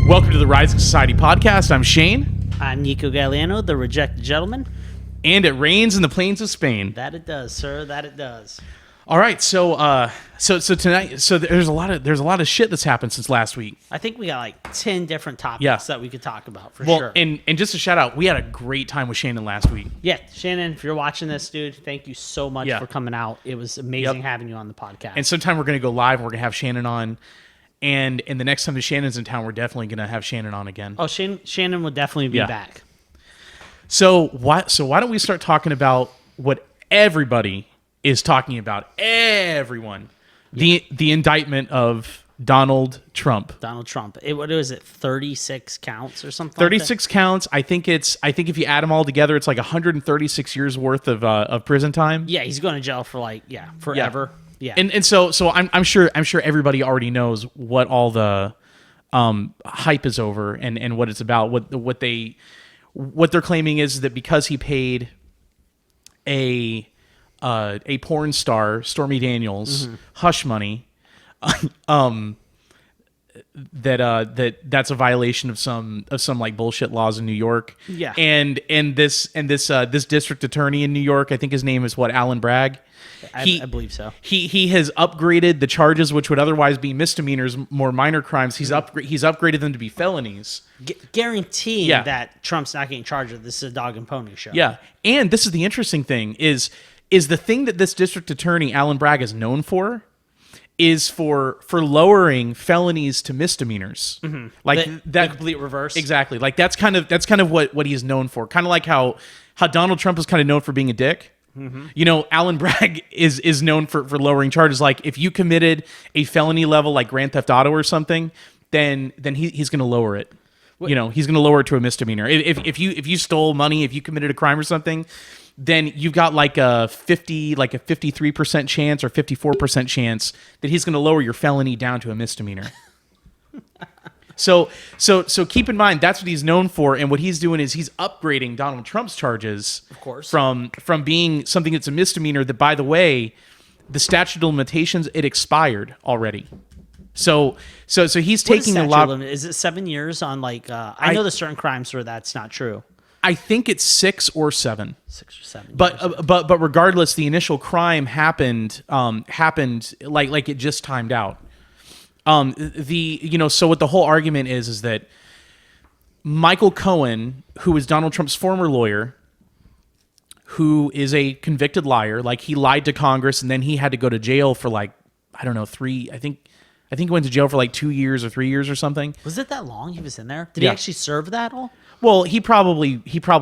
Welcome to the Rising Society podcast. I'm Shane. I'm Nico Galliano, the rejected gentleman. And it rains in the plains of Spain. That it does, sir. That it does. All right, so tonight, there's a lot of shit that's happened since last week. I think we got like 10 different topics that we could talk about for well, sure. And just a shout out, we had a great time with Shannon last week. Yeah, Shannon, if you're watching this, dude, thank you so much for coming out. It was amazing having you on the podcast. And sometime we're going to go live and we're going to have Shannon on. And the next time that Shannon's in town, we're definitely going to have Shannon on again. Oh, Shannon will definitely be back. So why don't we start talking about what everybody is talking about? Everyone. The indictment of Donald Trump. Donald Trump. What is it? 36 counts or something? 36 counts. I think if you add them all together, it's like 136 years worth of prison time. Yeah, he's going to jail for forever. Yeah. And so I'm sure everybody already knows what all the hype is over and what it's about. What they're claiming is that because he paid a porn star, Stormy Daniels, hush money, that's a violation of some like bullshit laws in New York. Yeah. And this district attorney in New York, I think his name is Alan Bragg. I believe so. He has upgraded the charges, which would otherwise be misdemeanors, more minor crimes. He's upgraded them to be felonies, guaranteeing that Trump's not getting charged with this is a dog and pony show. Yeah, and this is the interesting thing is the thing that this district attorney Alan Bragg is known for is for lowering felonies to misdemeanors. Mm-hmm. Like the complete reverse. Exactly. Like that's kind of what he's known for. Kind of like how Donald Trump is kind of known for being a dick. Mm-hmm. You know, Alan Bragg is known for lowering charges. Like if you committed a felony level like Grand Theft Auto or something, then he's going to lower it. What? You know, he's going to lower it to a misdemeanor. If you stole money, if you committed a crime or something, then you've got like a 53% chance or 54% chance that he's going to lower your felony down to a misdemeanor. So keep in mind that's what he's known for, and what he's doing is he's upgrading Donald Trump's charges, of course, from being something that's a misdemeanor that, by the way, the statute of limitations, it expired already. So he's taking a lot. Is it 7 years on like? I know there's certain crimes where that's not true. I think it's 6 or 7. 6 or 7. But regardless, the initial crime happened like it just timed out. So what the whole argument is that Michael Cohen, who is Donald Trump's former lawyer, who is a convicted liar, like he lied to Congress and then he had to go to jail for like, I don't know, I think he went to jail for like 2 years or 3 years or something. Was it that long he was in there? Did he actually serve that all? Well, he probably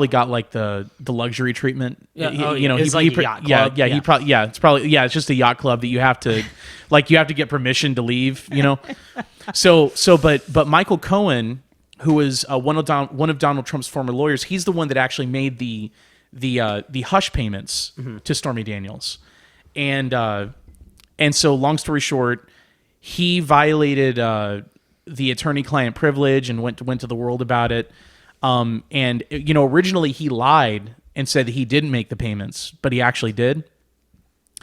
got like the luxury treatment. Yeah, it's like a yacht club. It's just a yacht club that you have to get permission to leave. You know, but Michael Cohen, who is one of Donald Trump's former lawyers, he's the one that actually made the hush payments to Stormy Daniels, and so long story short, he violated the attorney-client privilege and went to the world about it. And originally he lied and said that he didn't make the payments, but he actually did.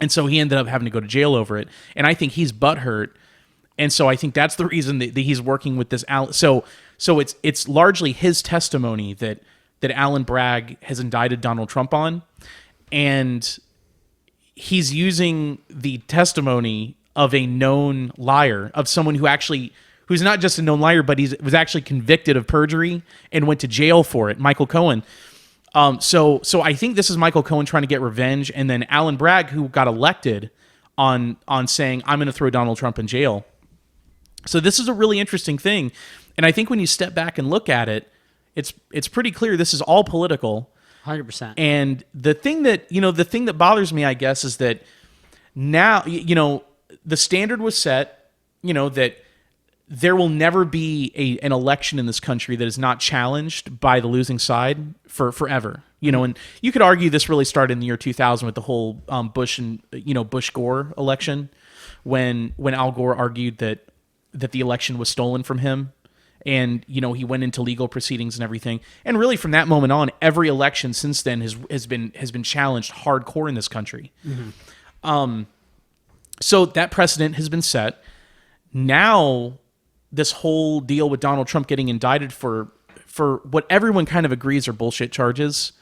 And so he ended up having to go to jail over it. And I think he's butthurt. And so I think that's the reason that he's working with this. So it's largely his testimony that Alan Bragg has indicted Donald Trump on. And he's using the testimony of a known liar, of someone who's not just a known liar, but was actually convicted of perjury and went to jail for it, Michael Cohen. So I think this is Michael Cohen trying to get revenge, and then Alan Bragg, who got elected on saying, I'm going to throw Donald Trump in jail. So this is a really interesting thing, and I think when you step back and look at it, it's pretty clear this is all political. 100%. And the thing that bothers me, I guess, is that now, the standard was set, that there will never be an election in this country that is not challenged by the losing side forever. And you could argue this really started in the year 2000 with the whole Bush Gore election, when Al Gore argued that the election was stolen from him, and he went into legal proceedings and everything. And really, from that moment on, every election since then has been challenged hardcore in this country. Mm-hmm. So that precedent has been set. Now this whole deal with Donald Trump getting indicted for what everyone kind of agrees are bullshit charges.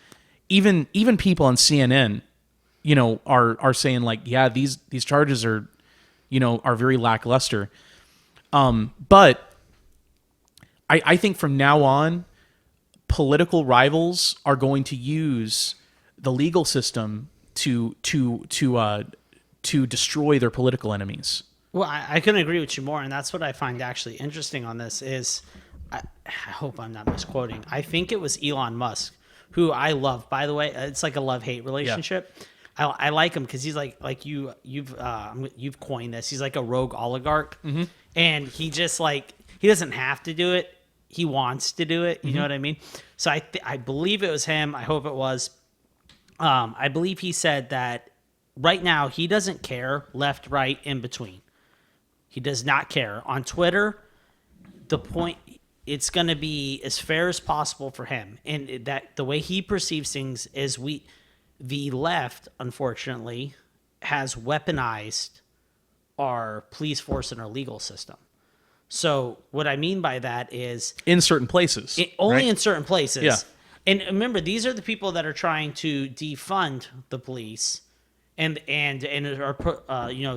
Even people on CNN, are saying like, yeah, these charges are, are very lackluster. But I think from now on, political rivals are going to use the legal system to destroy their political enemies. Well, I couldn't agree with you more, and that's what I find actually interesting on this is, I hope I'm not misquoting. I think it was Elon Musk, who I love, by the way. It's like a love-hate relationship. Yeah. I like him because he's like you've coined this. He's like a rogue oligarch, and he just he doesn't have to do it. He wants to do it. You know what I mean? So I believe it was him. I hope it was. I believe he said that right now he doesn't care left, right, in between. He does not care. On Twitter, it's going to be as fair as possible for him. And that the way he perceives things is the left, unfortunately, has weaponized our police force and our legal system. So what I mean by that is... in certain places. Only in certain places. Yeah. And remember, these are the people that are trying to defund the police and are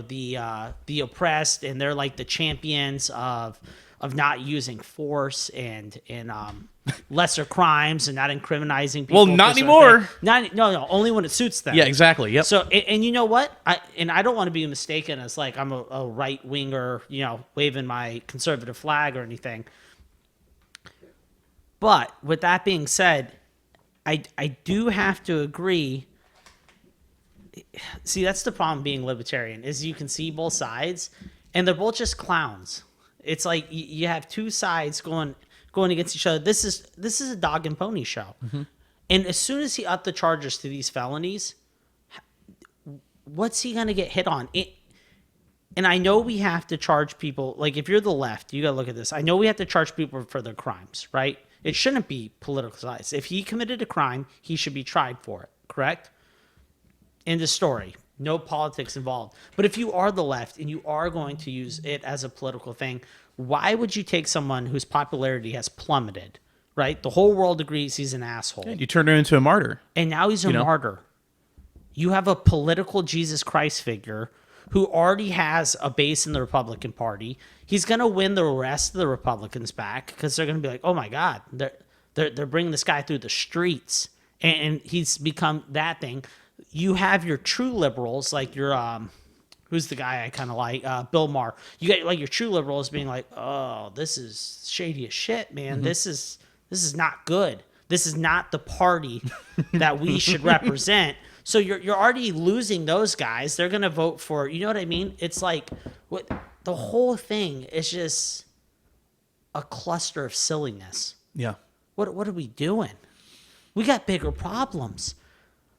the oppressed, and they're like the champions of not using force and lesser crimes and not incriminating people. Well, not anymore. No, only when it suits them. Yeah, exactly. Yep. So, and you know what? I don't want to be mistaken as like I'm a right winger, waving my conservative flag or anything. But with that being said, I do have to agree. See, that's the problem being libertarian, is you can see both sides, and they're both just clowns. It's like you have two sides going against each other. This is a dog and pony show. And as soon as he upped the charges to these felonies, what's he going to get hit on? And I know we have to charge people, like if you're the left, you got to look at this. I know we have to charge people for their crimes, right? It shouldn't be politicized. If he committed a crime, he should be tried for it, correct? End of story. No politics involved. But if you are the left and you are going to use it as a political thing, why would you take someone whose popularity has plummeted, right? The whole world agrees he's an asshole. You turned him into a martyr. And now he's a martyr. You have a political Jesus Christ figure who already has a base in the Republican Party. He's going to win the rest of the Republicans back because they're going to be like, oh my God, they're bringing this guy through the streets. And he's become that thing. You have your true liberals, like your, who's the guy I kind of like, Bill Maher. You got like your true liberals being like, oh, this is shady as shit, man. This is not good. This is not the party that we should represent. So you're already losing those guys. They're going to vote for, you know what I mean? It's like the whole thing is just a cluster of silliness. Yeah. What are we doing? We got bigger problems.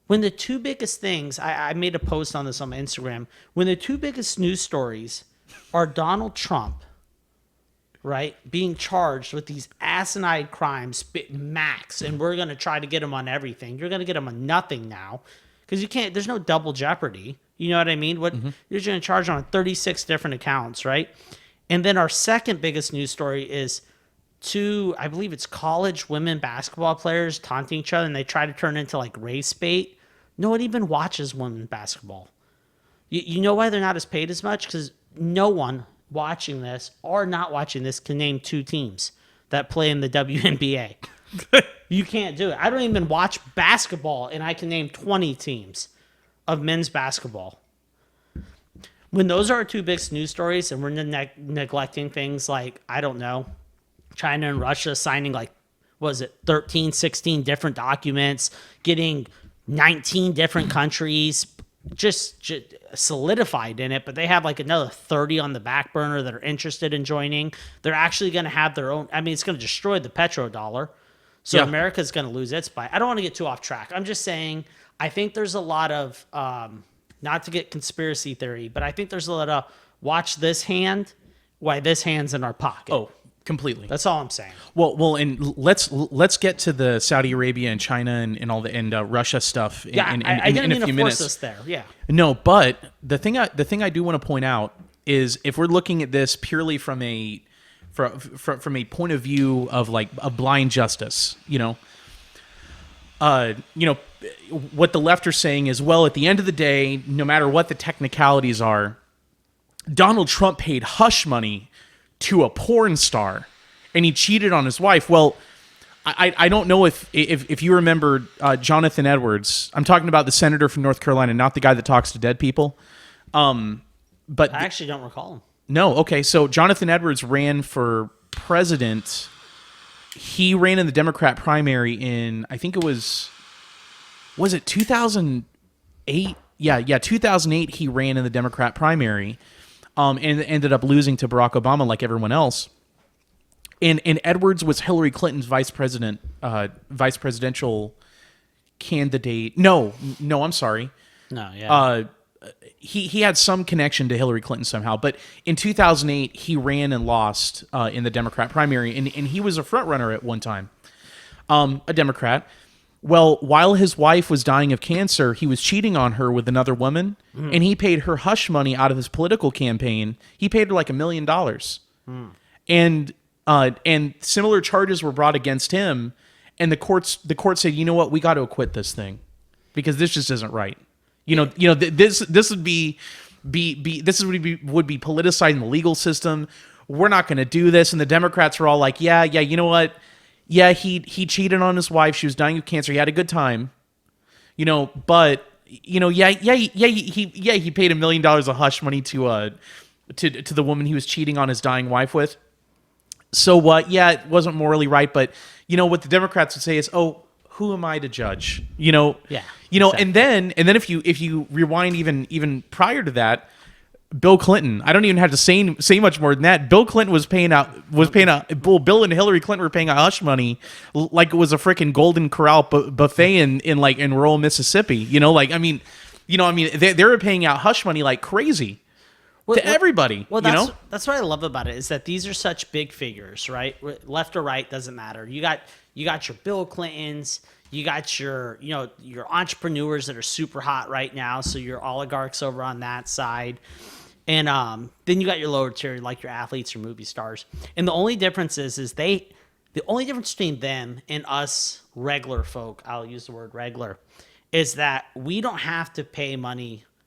When the two biggest things, I made a post on this on my Instagram, when the two biggest news stories are Donald Trump, right, being charged with these asinine crimes, max, and we're going to try to get him on everything. You're going to get him on nothing now because you can't, there's no double jeopardy. You know what I mean? You're going to charge on 36 different accounts, right? And then our second biggest news story is two, I believe it's college women basketball players taunting each other, and they try to turn it into like race bait. No one even watches women basketball. You know why they're not as paid as much? Because no one watching this or not watching this can name two teams that play in the WNBA. You can't do it. I don't even watch basketball, and I can name 20 teams of men's basketball. When those are our two biggest news stories, and we're neglecting things like, I don't know, China and Russia signing 13, 16 different documents, getting 19 different countries just solidified in it, but they have like another 30 on the back burner that are interested in joining. They're actually going to have their own, it's going to destroy the petrodollar. So yeah. America's going to lose its buy. I don't want to get too off track. I'm just saying, I think there's a lot of, not to get conspiracy theory, but I think there's a lot of watch this hand, why this hand's in our pocket. Oh, completely. That's all I'm saying. Well, and let's get to the Saudi Arabia and China and all the Russia stuff. I didn't mean to force us there. Yeah. No, but the thing I do want to point out is if we're looking at this purely from from a point of view of like a blind justice. What the left are saying is, well, at the end of the day, no matter what the technicalities are, Donald Trump paid hush money to a porn star, and he cheated on his wife. Well, I don't know if you remember Jonathan Edwards. I'm talking about the senator from North Carolina, not the guy that talks to dead people. But I actually don't recall him. No, okay. So Jonathan Edwards ran for president. He ran in the Democrat primary in, I think it was it 2008? Yeah, 2008 he ran in the Democrat primary, and ended up losing to Barack Obama like everyone else. And Edwards was Hillary Clinton's vice presidential candidate. No, I'm sorry. No, yeah. He had some connection to Hillary Clinton somehow, but in 2008 he ran and lost in the Democrat primary, and he was a front runner at one time, a Democrat. Well, while his wife was dying of cancer, he was cheating on her with another woman, and he paid her hush money out of his political campaign. He paid her like $1 million, and similar charges were brought against him, and the court said, you know what, we got to acquit this thing because this just isn't right. This would be politicizing the legal system. We're not going to do this. And the Democrats were all like, yeah, you know what? Yeah, he cheated on his wife. She was dying of cancer. He had a good time, but he paid $1 million of hush money to the woman he was cheating on his dying wife with. So what? Yeah, it wasn't morally right, but what the Democrats would say is, oh, who am I to judge? Yeah. Exactly. and then if you rewind even prior to that, Bill Clinton, I don't even have to say much more than that. Bill Clinton was paying out. Bill and Hillary Clinton were paying out hush money like it was a freaking Golden Corral buffet in rural Mississippi. They were paying out hush money like crazy to everybody. Well, that's what I love about it is that these are such big figures, right? Left or right doesn't matter. You got your Bill Clintons. You got your entrepreneurs that are super hot right now. So your oligarchs over on that side. And then you got your lower tier, like your athletes or movie stars. And the only difference is the only difference between them and us regular folk, I'll use the word regular, is that we don't have to pay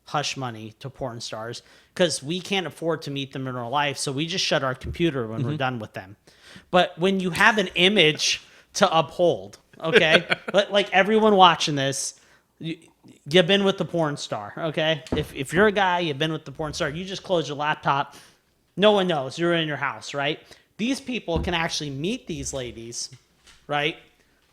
hush money to porn stars because we can't afford to meet them in real life. So we just shut our computer when we're done with them. But when you have an image to uphold, okay, like everyone watching this, you've been with the porn star, okay? If you're a guy, you've been with the porn star, you just close your laptop, no one knows, you're in your house, right? These people can actually meet these ladies, right?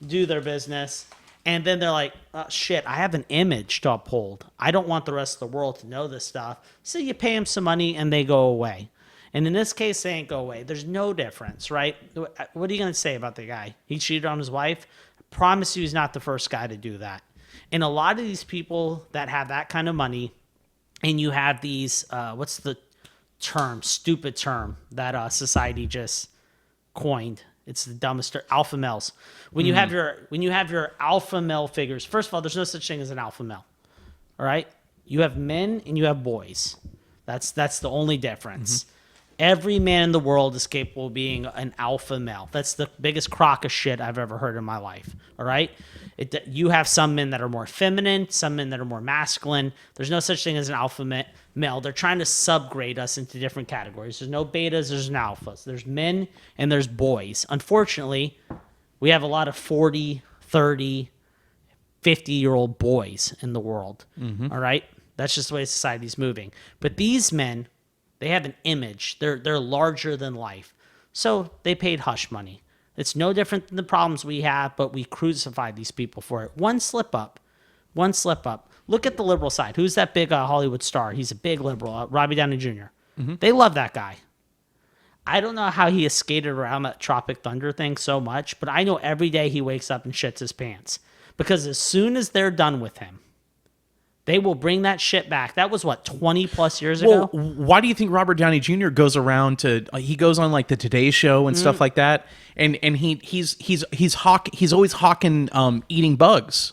Do their business, and then they're like, oh, shit, I have an image to uphold. I don't want the rest of the world to know this stuff. So you pay them some money and they go away. And in this case, they ain't go away. There's no difference, right? What are you going to say about the guy? He cheated on his wife? I promise you he's not the first guy to do that. And a lot of these people that have that kind of money, and you have these, what's the stupid term that society just coined? It's the dumbest term, alpha males. When you have your alpha male figures, first of all, there's no such thing as an alpha male. All right? You have men and you have boys. That's the only difference. Every man in the world is capable of being an alpha male. That's the biggest crock of shit I've ever heard in my life. All right? You have some men that are more feminine, some men that are more masculine. There's no such thing as an alpha male. They're trying to subgrade us into different categories. There's no betas, there's no alphas. There's men and there's boys. Unfortunately, we have a lot of 40, 30, 50-year-old boys in the world. All right? That's just the way society's moving. But these men, they have an image. They're larger than life. So they paid hush money. It's no different than the problems we have, but we crucify these people for it. One slip up. Look at the liberal side. Who's that big Hollywood star? He's a big liberal, Robbie Downey Jr. They love that guy. I don't know how he has skated around that Tropic Thunder thing so much, but I know every day he wakes up and shits his pants. Because as soon as they're done with him, they will bring that shit back. That was 20 plus years ago. Why do you think Robert Downey Jr. goes around he goes on like the Today Show and stuff like that, and he's always hawking eating bugs,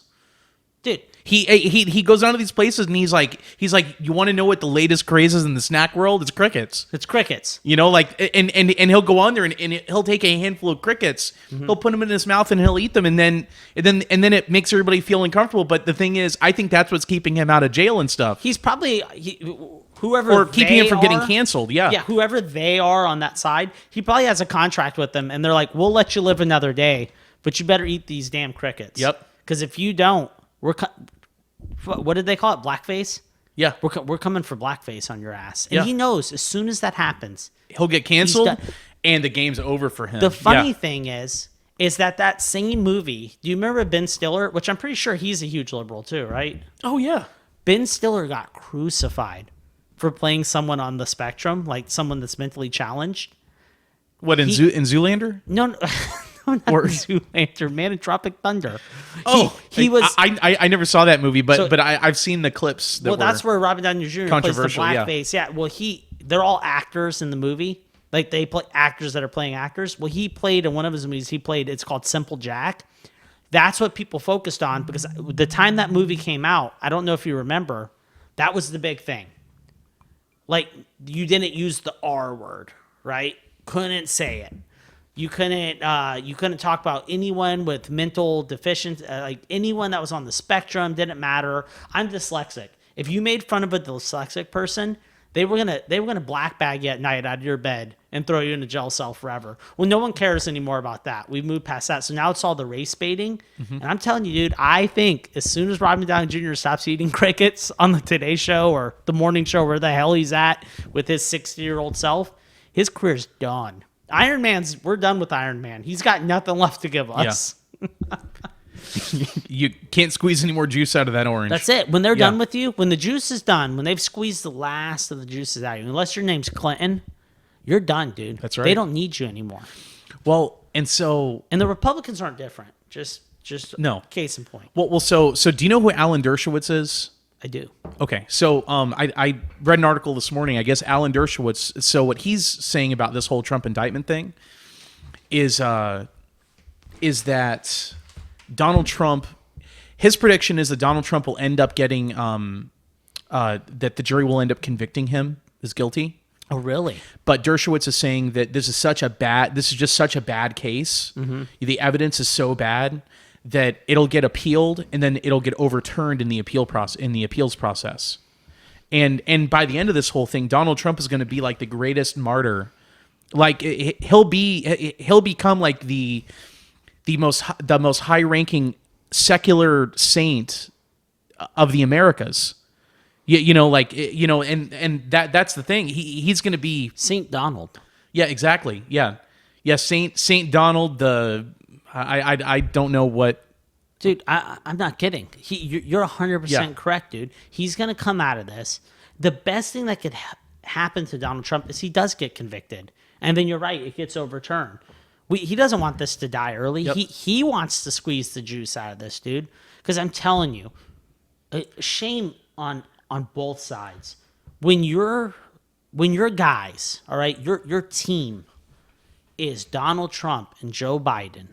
dude. He goes down to these places and he's like, you want to know what the latest craze is in the snack world? It's crickets. It's crickets. You know, like, and he'll go on there and he'll take a handful of crickets, he'll put them in his mouth and he'll eat them, and then it makes everybody feel uncomfortable. But the thing is, I think that's what's keeping him out of jail and stuff. He's probably whoever or keeping him from getting are, canceled. Yeah, whoever they are on that side, he probably has a contract with them, and they're like, "We'll let you live another day, but you better eat these damn crickets." Yep. Because if you don't, what did they call it? Blackface. Yeah, We're coming for blackface on your ass, and he knows as soon as that happens, he'll get canceled, and the game's over for him. The funny thing is that same movie. Do you remember Ben Stiller? Which I'm pretty sure he's a huge liberal too, right? Oh yeah. Ben Stiller got crucified for playing someone on the spectrum, like someone that's mentally challenged. What, in Zoolander? No, not Zoolander, Man in Tropic Thunder. He was. I never saw that movie, but I've seen the clips. That's where Robert Downey Jr. plays the blackface. Yeah. Well, they're all actors in the movie. Like, they play actors that are playing actors. Well, he played in one of his movies. It's called Simple Jack. That's what people focused on, because the time that movie came out, I don't know if you remember, that was the big thing. Like, you didn't use the R word, right? Couldn't say it. You couldn't talk about anyone with mental deficiency, like anyone that was on the spectrum. Didn't matter. I'm dyslexic. If you made fun of a dyslexic person, they were gonna black bag you at night out of your bed and throw you in a jail cell forever. Well, no one cares anymore about that. We've moved past that. So now it's all the race baiting. And I'm telling you, dude, I think as soon as Robert Downey Jr. stops eating crickets on the Today Show or the morning show, where the hell he's at with his 60-year-old self, his career's done. We're done with Iron Man. He's got nothing left to give us. Yeah. You can't squeeze any more juice out of that orange. That's it. When they're done with you, when the juice is done, when they've squeezed the last of the juices out of you, unless your name's Clinton, you're done, dude. That's right. They don't need you anymore. Well, and the Republicans aren't different. Just no case in point. Well, so do you know who Alan Dershowitz is? I do. Okay, so I read an article this morning. I guess Alan Dershowitz. So what he's saying about this whole Trump indictment thing is that Donald Trump, his prediction is that Donald Trump will end up getting that the jury will end up convicting him as guilty. Oh, really? But Dershowitz is saying that this is just such a bad case. Mm-hmm. The evidence is so bad that it'll get appealed and then it'll get overturned in the appeals process. And by the end of this whole thing, Donald Trump is going to be like the greatest martyr. Like he'll become like the most high ranking secular saint of the Americas. And that's the thing. He's going to be Saint Donald. Yeah, exactly. Yeah. Saint Donald. I don't know what. Dude, I'm not kidding. You're 100% correct, dude. He's going to come out of this. The best thing that could happen to Donald Trump is he does get convicted. And then you're right, it gets overturned. He doesn't want this to die early. Yep. He wants to squeeze the juice out of this, dude. Because I'm telling you, shame on both sides. When your guys, all right, your team is Donald Trump and Joe Biden,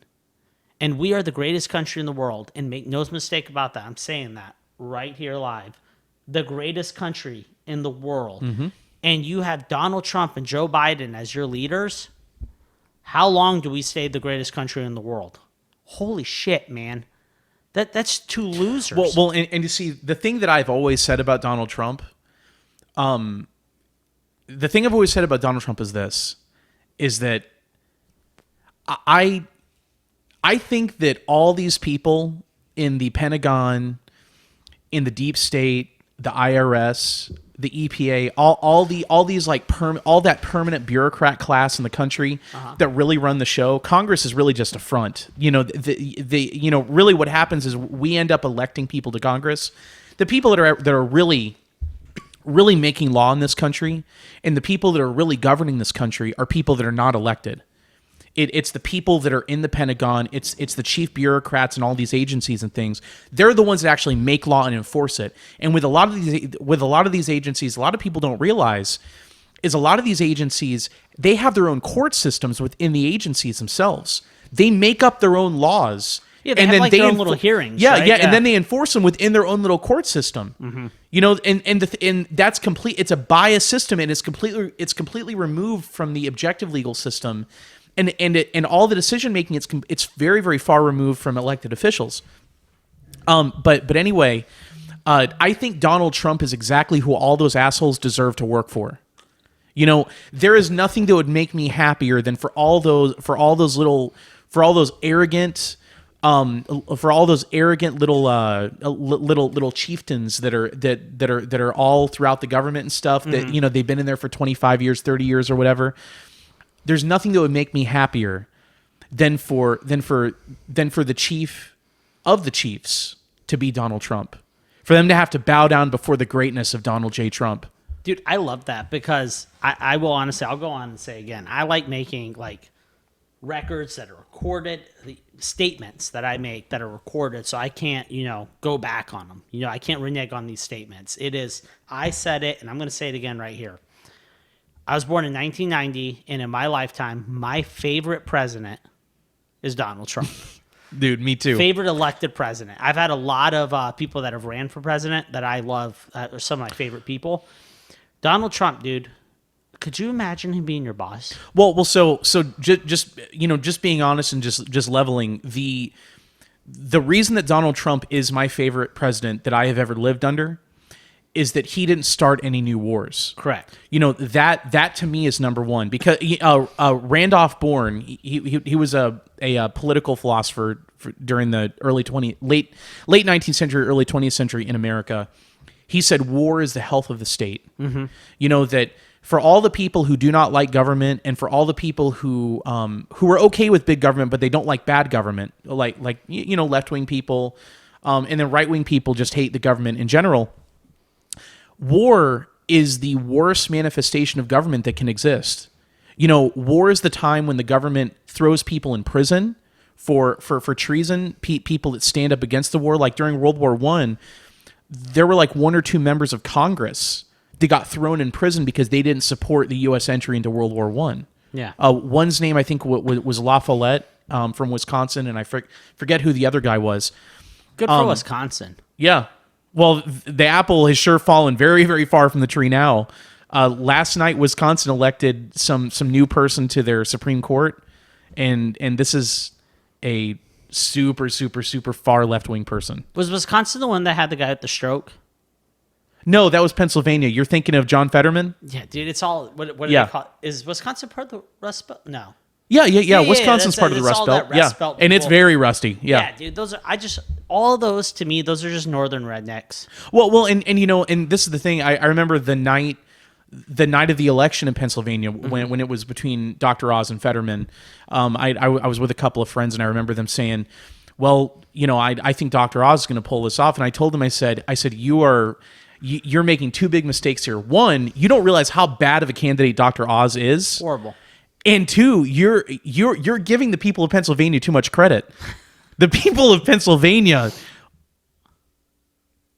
and we are the greatest country in the world, and make no mistake about that. I'm saying that right here live. The greatest country in the world. Mm-hmm. And you have Donald Trump and Joe Biden as your leaders. How long do we stay the greatest country in the world? Holy shit, man. That's two losers. Well, and you see, the thing that I've always said about Donald Trump, is this, is that I think that all these people in the Pentagon, in the deep state, the IRS, the EPA, all these like all that permanent bureaucrat class in the country that really run the show. Congress is really just a front. Really what happens is we end up electing people to Congress. The people that are really making law in this country, and the people that are really governing this country are people that are not elected. It's the people that are in the Pentagon. It's the chief bureaucrats and all these agencies and things. They're the ones that actually make law and enforce it. And with a lot of these agencies, a lot of people don't realize is a lot of these agencies, they have their own court systems within the agencies themselves. They make up their own laws Yeah, they have like their own little hearings. Yeah, right? yeah, and then they enforce them within their own little court system. You know, and that's complete. It's a biased system, and it's completely removed from the objective legal system, and all the decision making. It's very, very far removed from elected officials. But anyway, I think Donald Trump is exactly who all those assholes deserve to work for. You know, there is nothing that would make me happier than for all those arrogant little chieftains that are all throughout the government and stuff that, you know, they've been in there for 25 years, 30 years or whatever. There's nothing that would make me happier than for the chief of the chiefs to be Donald Trump. For them to have to bow down before the greatness of Donald J. Trump. Dude, I love that because I will honestly, I'll go on and say again, I like making like records that are recorded, the statements that I make that are recorded, so I can't, you know, go back on them. You know, I can't renege on these statements. It is, I said it, and I'm going to say it again right here. I was born in 1990, and in my lifetime, my favorite president is Donald Trump. Dude, me too. Favorite elected president. I've had a lot of people that have ran for president that I love, are some of my favorite people. Donald Trump, dude, could you imagine him being your boss? Well, so just you know, just being honest and just leveling, the reason that Donald Trump is my favorite president that I have ever lived under is that he didn't start any new wars. Correct. You know, that to me is number one, because Randolph Bourne, he was a political philosopher during the late 19th century, early 20th century in America. He said war is the health of the state. You know, that for all the people who do not like government, and for all the people who are okay with big government but they don't like bad government, like you know, left-wing people, and then right-wing people just hate the government in general. War is the worst manifestation of government that can exist. You know, war is the time when the government throws people in prison for treason, people that stand up against the war. Like during World War I, there were like one or two members of Congress that got thrown in prison because they didn't support the U.S. entry into World War I. Yeah. One's name, I think, was La Follette from Wisconsin, and I forget who the other guy was. Good for Wisconsin. Yeah. Well, the apple has sure fallen very, very far from the tree now. Last night, Wisconsin elected some new person to their Supreme Court, and this is a super, super, super far left-wing person. Was Wisconsin the one that had the guy with the stroke? No, that was Pennsylvania. You're thinking of John Fetterman? Yeah, dude, it's all, what do they call it? Is Wisconsin part of the Rust Belt? No. Yeah. Wisconsin's part of the Rust Belt. Belt and it's very rusty. Yeah, dude, those are, all those, to me, those are just northern rednecks. Well, and you know, and this is the thing, I remember the night of the election in Pennsylvania, when it was between Dr. Oz and Fetterman, I was with a couple of friends, and I remember them saying, well, you know, I think Dr. Oz is going to pull this off. And I told them, I said, you're making two big mistakes here. One, you don't realize how bad of a candidate Dr. Oz is. Horrible. And two, you're giving the people of Pennsylvania too much credit. The people of Pennsylvania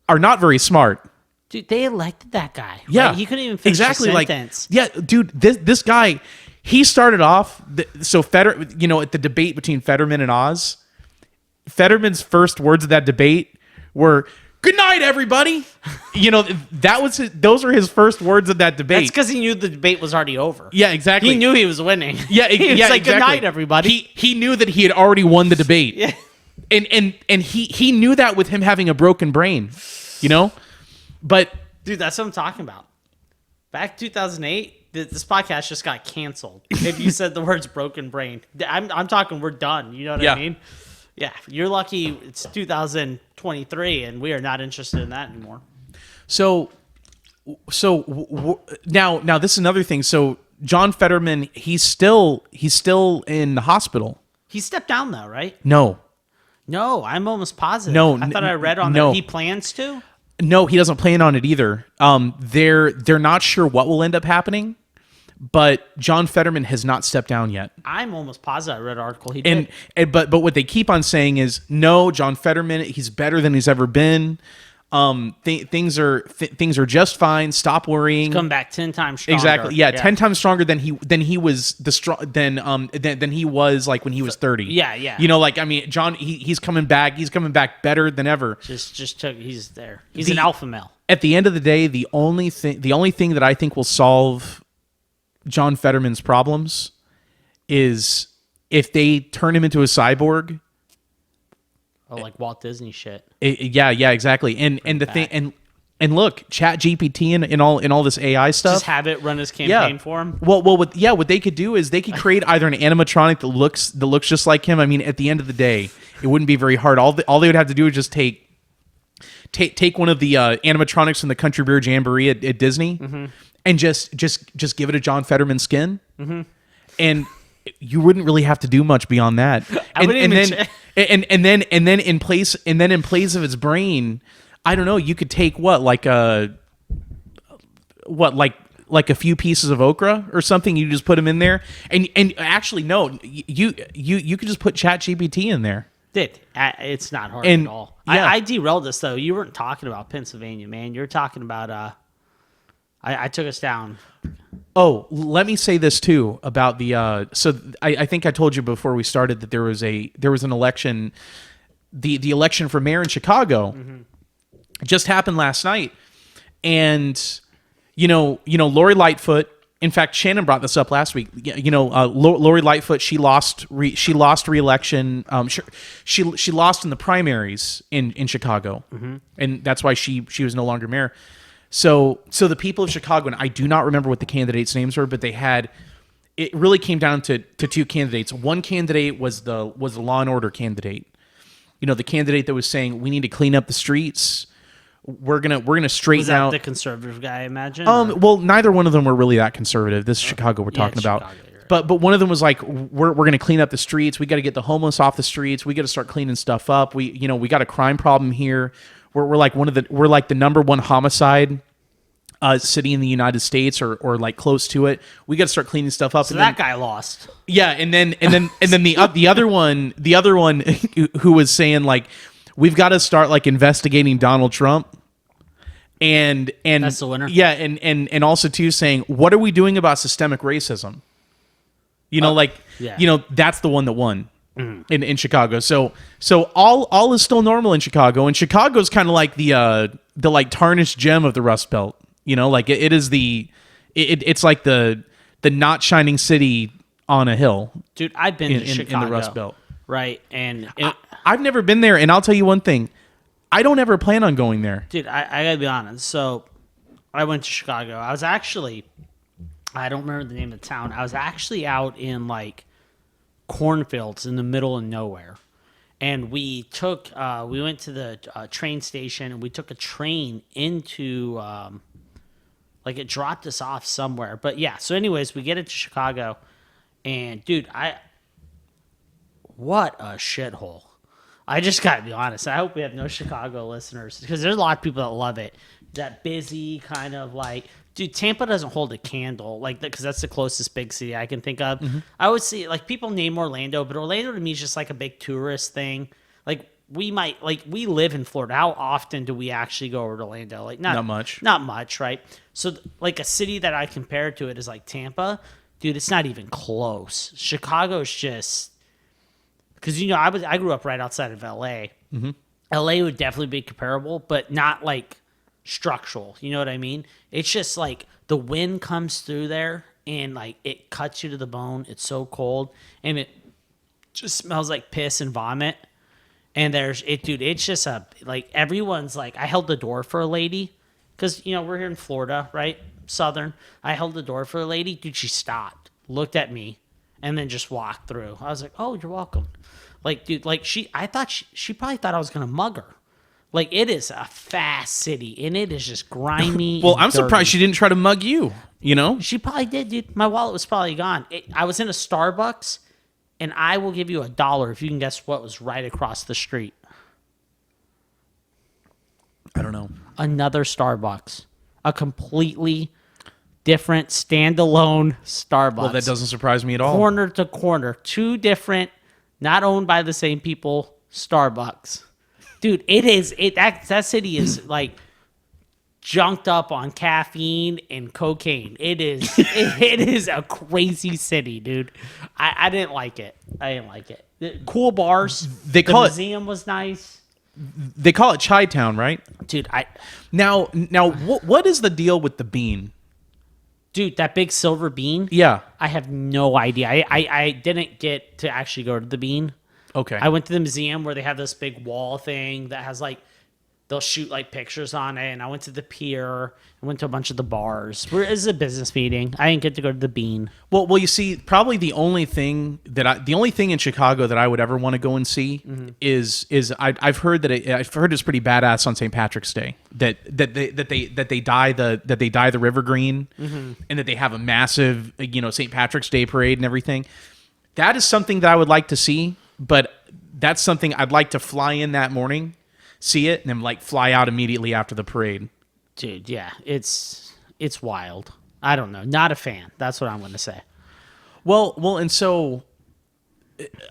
are not very smart. Dude, they elected that guy. Yeah, right? He couldn't even finish a sentence. Dude, this guy, he started off. At the debate between Fetterman and Oz, Fetterman's first words of that debate were, "Good night, everybody." You know, those were his first words of that debate. That's because he knew the debate was already over. Yeah, exactly. He knew he was winning. Yeah, he was like, exactly. "Good night, everybody." He knew that he had already won the debate. Yeah. And he knew that with him having a broken brain, you know? But dude, that's what I'm talking about. Back 2008, this podcast just got canceled. If you said the words broken brain, I'm talking we're done. You know what I mean? Yeah, you're lucky it's 2023 and we are not interested in that anymore. So now this is another thing. So John Fetterman, he's still in the hospital. He stepped down though, right? No, I'm almost positive. No, I thought I read on that he plans to. No, he doesn't plan on it either. They're not sure what will end up happening, but John Fetterman has not stepped down yet. I'm almost positive I read an article he did. But what they keep on saying is, no, John Fetterman, he's better than he's ever been. Things are just fine. Stop worrying. Come back 10 times stronger. Exactly. Yeah, 10 times stronger than he was than he was like when he was 30. Yeah, yeah. You know, like I mean, John, he's coming back. He's coming back better than ever. He's there. He's an alpha male. At the end of the day, the only thing that I think will solve John Fetterman's problems is if they turn him into a cyborg. Oh, like Walt Disney shit. Yeah, exactly. And the thing and look, Chat GPT and all this AI stuff. Just have it run his campaign for him. Well, what they could do is they could create either an animatronic that looks just like him. I mean, at the end of the day, it wouldn't be very hard. All they would have to do is just take one of the animatronics from the Country Bear Jamboree at Disney, and just give it a John Fetterman skin, and you wouldn't really have to do much beyond that. And then in place of its brain, I don't know, you could take like a few pieces of okra or something. You just put them in there, and actually no, you could just put Chat GPT in there. It's not hard at all. Yeah. I derailed this though. You weren't talking about Pennsylvania, man. You're talking about I took us down. Oh, let me say this too about the so I think I told you before we started that there was an election, the election for mayor in Chicago just happened last night, and you know Lori Lightfoot. In fact, Shannon brought this up last week. You know, Lori Lightfoot, she lost re-election. She lost in the primaries in Chicago, and that's why she was no longer mayor. So the people of Chicago, and I do not remember what the candidates' names were, but it really came down to two candidates. One candidate was the law and order candidate. You know, the candidate that was saying we need to clean up the streets. We're gonna straighten out the conservative guy, I imagine. Well, neither one of them were really that conservative. This is Chicago we're talking about. Right. But one of them was like, we're gonna clean up the streets. We got to get the homeless off the streets. We got to start cleaning stuff up. We got a crime problem here. We're like the number one homicide city in the United States or like close to it. We got to start cleaning stuff up. So and that guy lost. Yeah, and then the other one who was saying like, we've got to start like investigating Donald Trump. And that's the winner. Yeah, and also too saying, what are we doing about systemic racism? You know, that's the one that won in Chicago. So all is still normal in Chicago, and Chicago's kind of like the like tarnished gem of the Rust Belt. You know, like it's like the not shining city on a hill. Dude, I've been to Chicago in the Rust Belt, right? And I've never been there, and I'll tell you one thing. I don't ever plan on going there. Dude, I gotta be honest. So, I went to Chicago. I was actually, I don't remember the name of the town. I was actually out in, like, cornfields in the middle of nowhere. And we went to the train station, and we took a train into, like, it dropped us off somewhere. But, yeah, so anyways, we get into Chicago, and, dude, what a shithole. I just gotta be honest. I hope we have no Chicago listeners because there's a lot of people that love it. That busy kind of like, dude. Tampa doesn't hold a candle like that because that's the closest big city I can think of. I would see like people name Orlando, but Orlando to me is just like a big tourist thing. Like we live in Florida. How often do we actually go over to Orlando? Like not much, right? So like a city that I compare to it is like Tampa, dude. It's not even close. Chicago's just. Because, I grew up right outside of L.A. L.A. would definitely be comparable, but not, like, structural. You know what I mean? It's just, like, the wind comes through there, and, like, it cuts you to the bone. It's so cold, and it just smells like piss and vomit. And it's just everyone's, like, I held the door for a lady. Because, we're here in Florida, right? Southern. I held the door for a lady. Dude, she stopped, looked at me, and then just walked through. I was like, oh, you're welcome. Like, dude, like I thought she probably thought I was going to mug her. Like, it is a fast city, and it is just grimy. Well, I'm surprised she didn't try to mug you, She probably did, dude. My wallet was probably gone. I was in a Starbucks, and I will give you $1 if you can guess what was right across the street. I don't know. Another Starbucks. A completely different standalone Starbucks. Well, that doesn't surprise me at all. Corner to corner. Two different, not owned by the same people, Starbucks. Dude, it is. That city is like junked up on caffeine and cocaine. It is. It is a crazy city, dude. I didn't like it. Cool bars. They call the it- museum was nice. They call it Chi Town, right? Dude, Now, what is the deal with the bean? Dude, that big silver bean. Yeah. I have no idea. I didn't get to actually go to the bean. Okay. I went to the museum where they have this big wall thing that has like they'll shoot like pictures on it, and I went to the pier. I went to a bunch of the bars. It was a business meeting. I didn't get to go to the bean. Well, you see, probably the only thing in Chicago that I would ever want to go and see is I've heard that I've heard it's pretty badass on St. Patrick's Day that they dye the river green and that they have a massive St. Patrick's Day parade and everything. That is something that I would like to see, but that's something I'd like to fly in that morning, see it, and then like fly out immediately after the parade. Dude, yeah, it's wild. I don't know. Not a fan. That's what I'm going to say. Well, and so,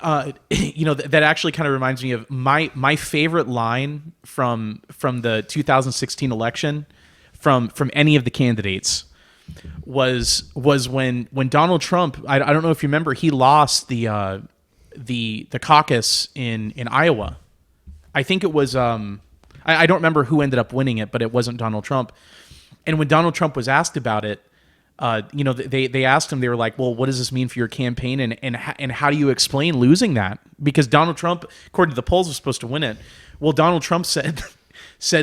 that actually kind of reminds me of my favorite line from the 2016 election from any of the candidates was when Donald Trump. I don't know if you remember, he lost the caucus in Iowa. I think it was. I don't remember who ended up winning it, but it wasn't Donald Trump. And when Donald Trump was asked about it, they asked him. They were like, "Well, what does this mean for your campaign, and how do you explain losing that?" Because Donald Trump, according to the polls, was supposed to win it. Well, Donald Trump said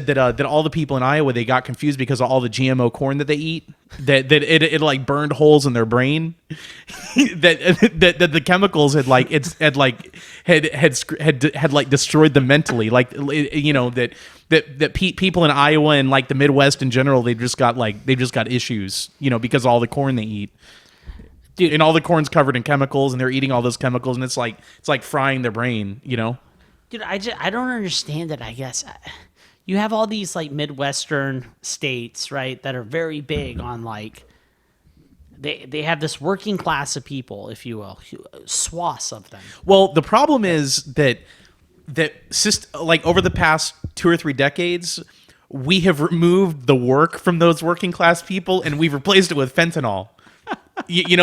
that all the people in Iowa, they got confused because of all the GMO corn that they eat, that it like burned holes in their brain, that the chemicals had destroyed them mentally, like that people in Iowa and like the Midwest in general, they've just got issues, because of all the corn they eat. Dude, and all the corn's covered in chemicals, and they're eating all those chemicals, and it's like frying their brain, Dude, I don't understand it. I guess you have all these like Midwestern states, right, that are very big on like they have this working class of people, if you will, swaths of them. Well, the problem is that over the past 2 or 3 decades, we have removed the work from those working class people, and we've replaced it with fentanyl.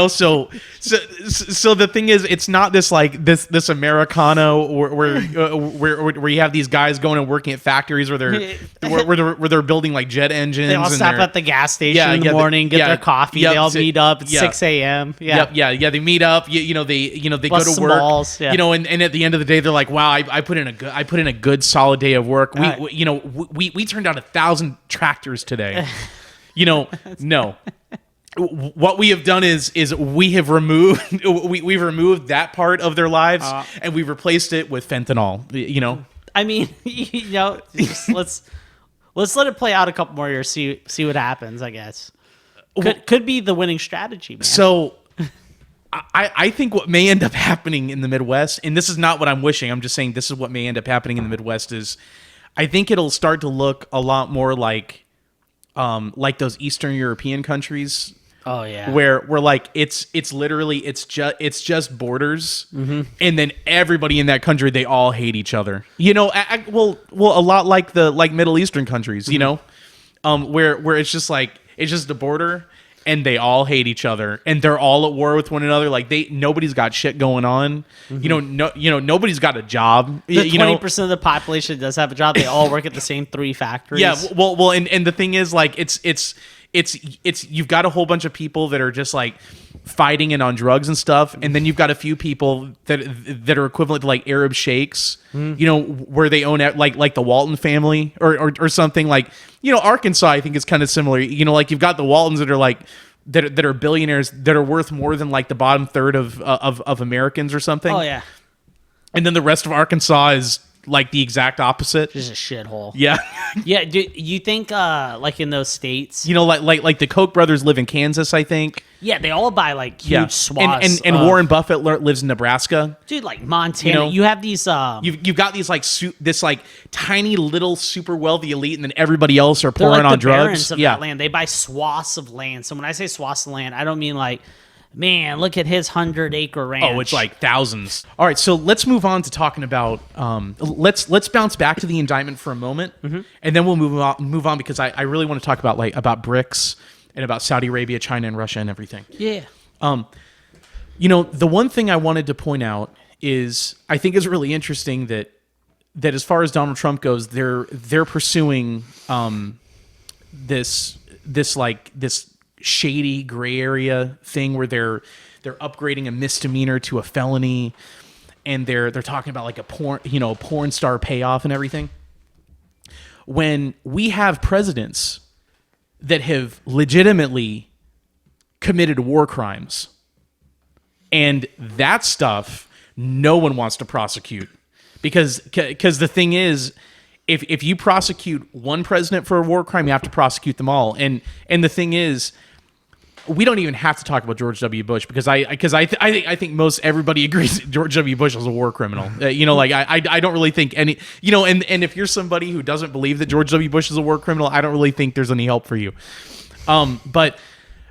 So the thing is, it's not this like this Americano where you have these guys going and working at factories where they're building like jet engines. They all stop at the gas station in the morning, get their coffee. They all meet up at 6 a.m. Yeah, they meet up. They Bust go to some work. balls, yeah. And at the end of the day, they're like, "Wow, I put in a good solid day of work. We turned out 1,000 tractors today." No. What we have done is we have removed we've removed that part of their lives, and we've replaced it with fentanyl. I mean, just let's let it play out a couple more years, see what happens. I guess could be the winning strategy, man. So I think what may end up happening in the Midwest, and this is not what I'm wishing, I'm just saying this is what may end up happening in the Midwest, is I think it'll start to look a lot more like those Eastern European countries. Oh yeah, where like it's literally it's just borders, and then everybody in that country, they all hate each other. A lot like the Middle Eastern countries, where it's just the border, and they all hate each other, and they're all at war with one another. Like nobody's got shit going on. Nobody's got a job. The 20% of the population does have a job. They all work at the same 3 factories. Yeah, well, and the thing is, like, it's you've got a whole bunch of people that are just like fighting and on drugs and stuff, and then you've got a few people that are equivalent to like Arab sheikhs, where they own like the Walton family or something. Like, Arkansas, I think is kind of similar. Like you've got the Waltons that are like that are billionaires that are worth more than like the bottom third of Americans or something. Oh yeah, and then the rest of Arkansas is like the exact opposite. Just a shithole. Yeah. Yeah. Do you think like in those states, like the Koch brothers live in Kansas, I think. Yeah, they all buy like huge swaths. And Warren Buffett lives in Nebraska. Dude, like Montana, you have these. You've got these this tiny little super wealthy elite, and then everybody else are pouring like on the drugs. barons of that land. They buy swaths of land. So when I say swaths of land, I don't mean like man, look at his 100-acre ranch. Oh, it's like thousands. All right, so let's move on to talking about. Let's bounce back to the indictment for a moment, and then we'll move on because I really want to talk about about BRICS and about Saudi Arabia, China, and Russia and everything. Yeah. The one thing I wanted to point out is I think it's really interesting that as far as Donald Trump goes, they're pursuing this shady gray area thing where they're upgrading a misdemeanor to a felony, and they're talking about like a porn star payoff and everything. When we have presidents that have legitimately committed war crimes, and that stuff no one wants to prosecute because the thing is, if you prosecute one president for a war crime, you have to prosecute them all. And the thing is, we don't even have to talk about George W. Bush because I think most everybody agrees that George W. Bush was a war criminal. I don't really think any, and if you're somebody who doesn't believe that George W. Bush is a war criminal, I don't really think there's any help for you. But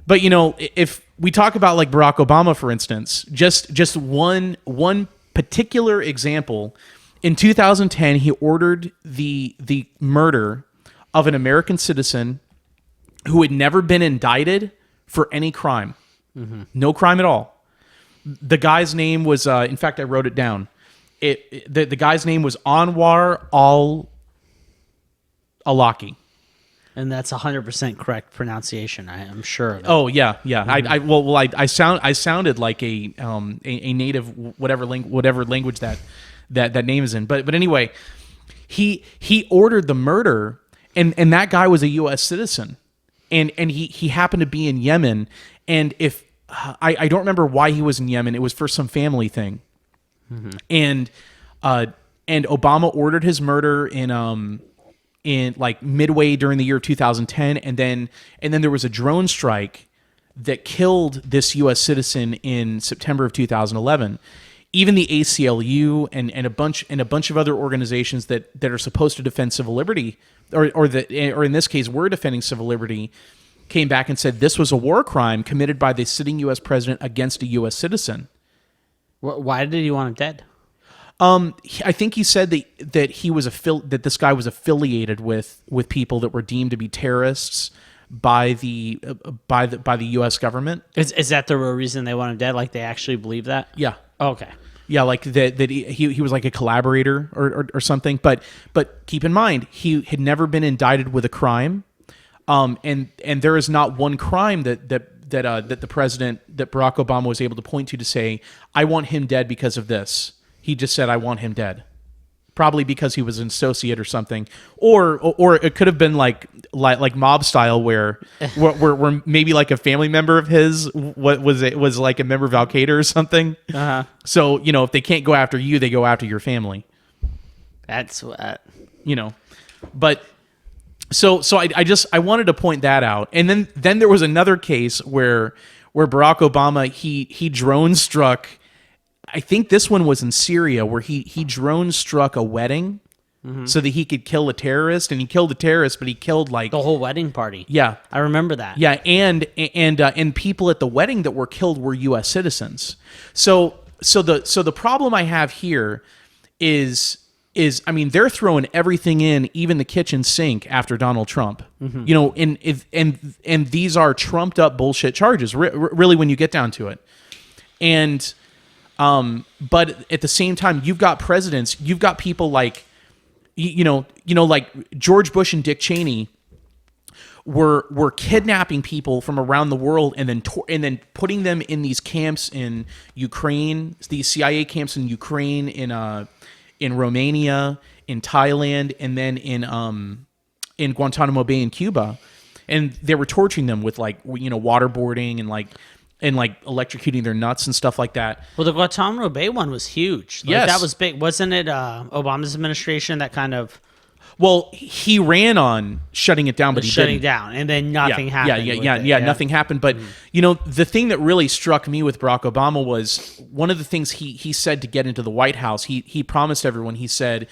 if we talk about like Barack Obama, for instance, just one particular example, in 2010, he ordered the murder of an American citizen who had never been indicted for any crime. No crime at all. The guy's name was, in fact, I wrote it down. The guy's name was Anwar al-Awlaki. And that's 100% correct pronunciation. I'm sure of it. Oh yeah. I sounded like a native whatever language that name is in. But anyway, he ordered the murder, and that guy was a U.S. citizen, and he happened to be in Yemen, and if I don't remember why he was in Yemen, it was for some family thing, and Obama ordered his murder in like midway during the year 2010, and then there was a drone strike that killed this U.S. citizen in September of 2011. Even the ACLU and a bunch of other organizations that are supposed to defend civil liberty, or in this case were defending civil liberty, came back and said this was a war crime committed by the sitting U.S. president against a U.S. citizen. Why did he want him dead? I think he said that he was that this guy was affiliated with people that were deemed to be terrorists by the U.S. government. Is that the real reason they want him dead? Like they actually believe that? Yeah. Okay. Yeah, like that he was like a collaborator or something. But keep in mind, he had never been indicted with a crime, and there is not one crime that the president, that Barack Obama was able to point to say, I want him dead because of this. He just said, I want him dead. Probably because he was an associate or something, or it could have been like mob style where maybe like a family member of his was like a member of Al Qaeda or something. So if they can't go after you, they go after your family. That's what But so I wanted to point that out, and then there was another case where Barack Obama he drone struck. I think this one was in Syria, where he drone struck a wedding so that he could kill a terrorist, and he killed a terrorist, but he killed like the whole wedding party. Yeah, I remember that. Yeah, and people at the wedding that were killed were U.S. citizens. So the problem I have here is I mean, they're throwing everything in, even the kitchen sink, after Donald Trump. And these are trumped up bullshit charges, really, when you get down to it. And but at the same time, you've got presidents, you've got people like, like George Bush and Dick Cheney were kidnapping people from around the world and then putting them in these camps in Ukraine, these CIA camps in Ukraine, in Romania, in Thailand, and then in Guantanamo Bay in Cuba, and they were torturing them with waterboarding and electrocuting their nuts and stuff like that. Well, the Guantanamo Bay one was huge. Yes. That was big. Wasn't it Obama's administration that kind of... Well, he ran on shutting it down, but he shutting didn't. down, and then nothing happened. Yeah, nothing happened. But, the thing that really struck me with Barack Obama was one of the things he said to get into the White House. He promised everyone, he said,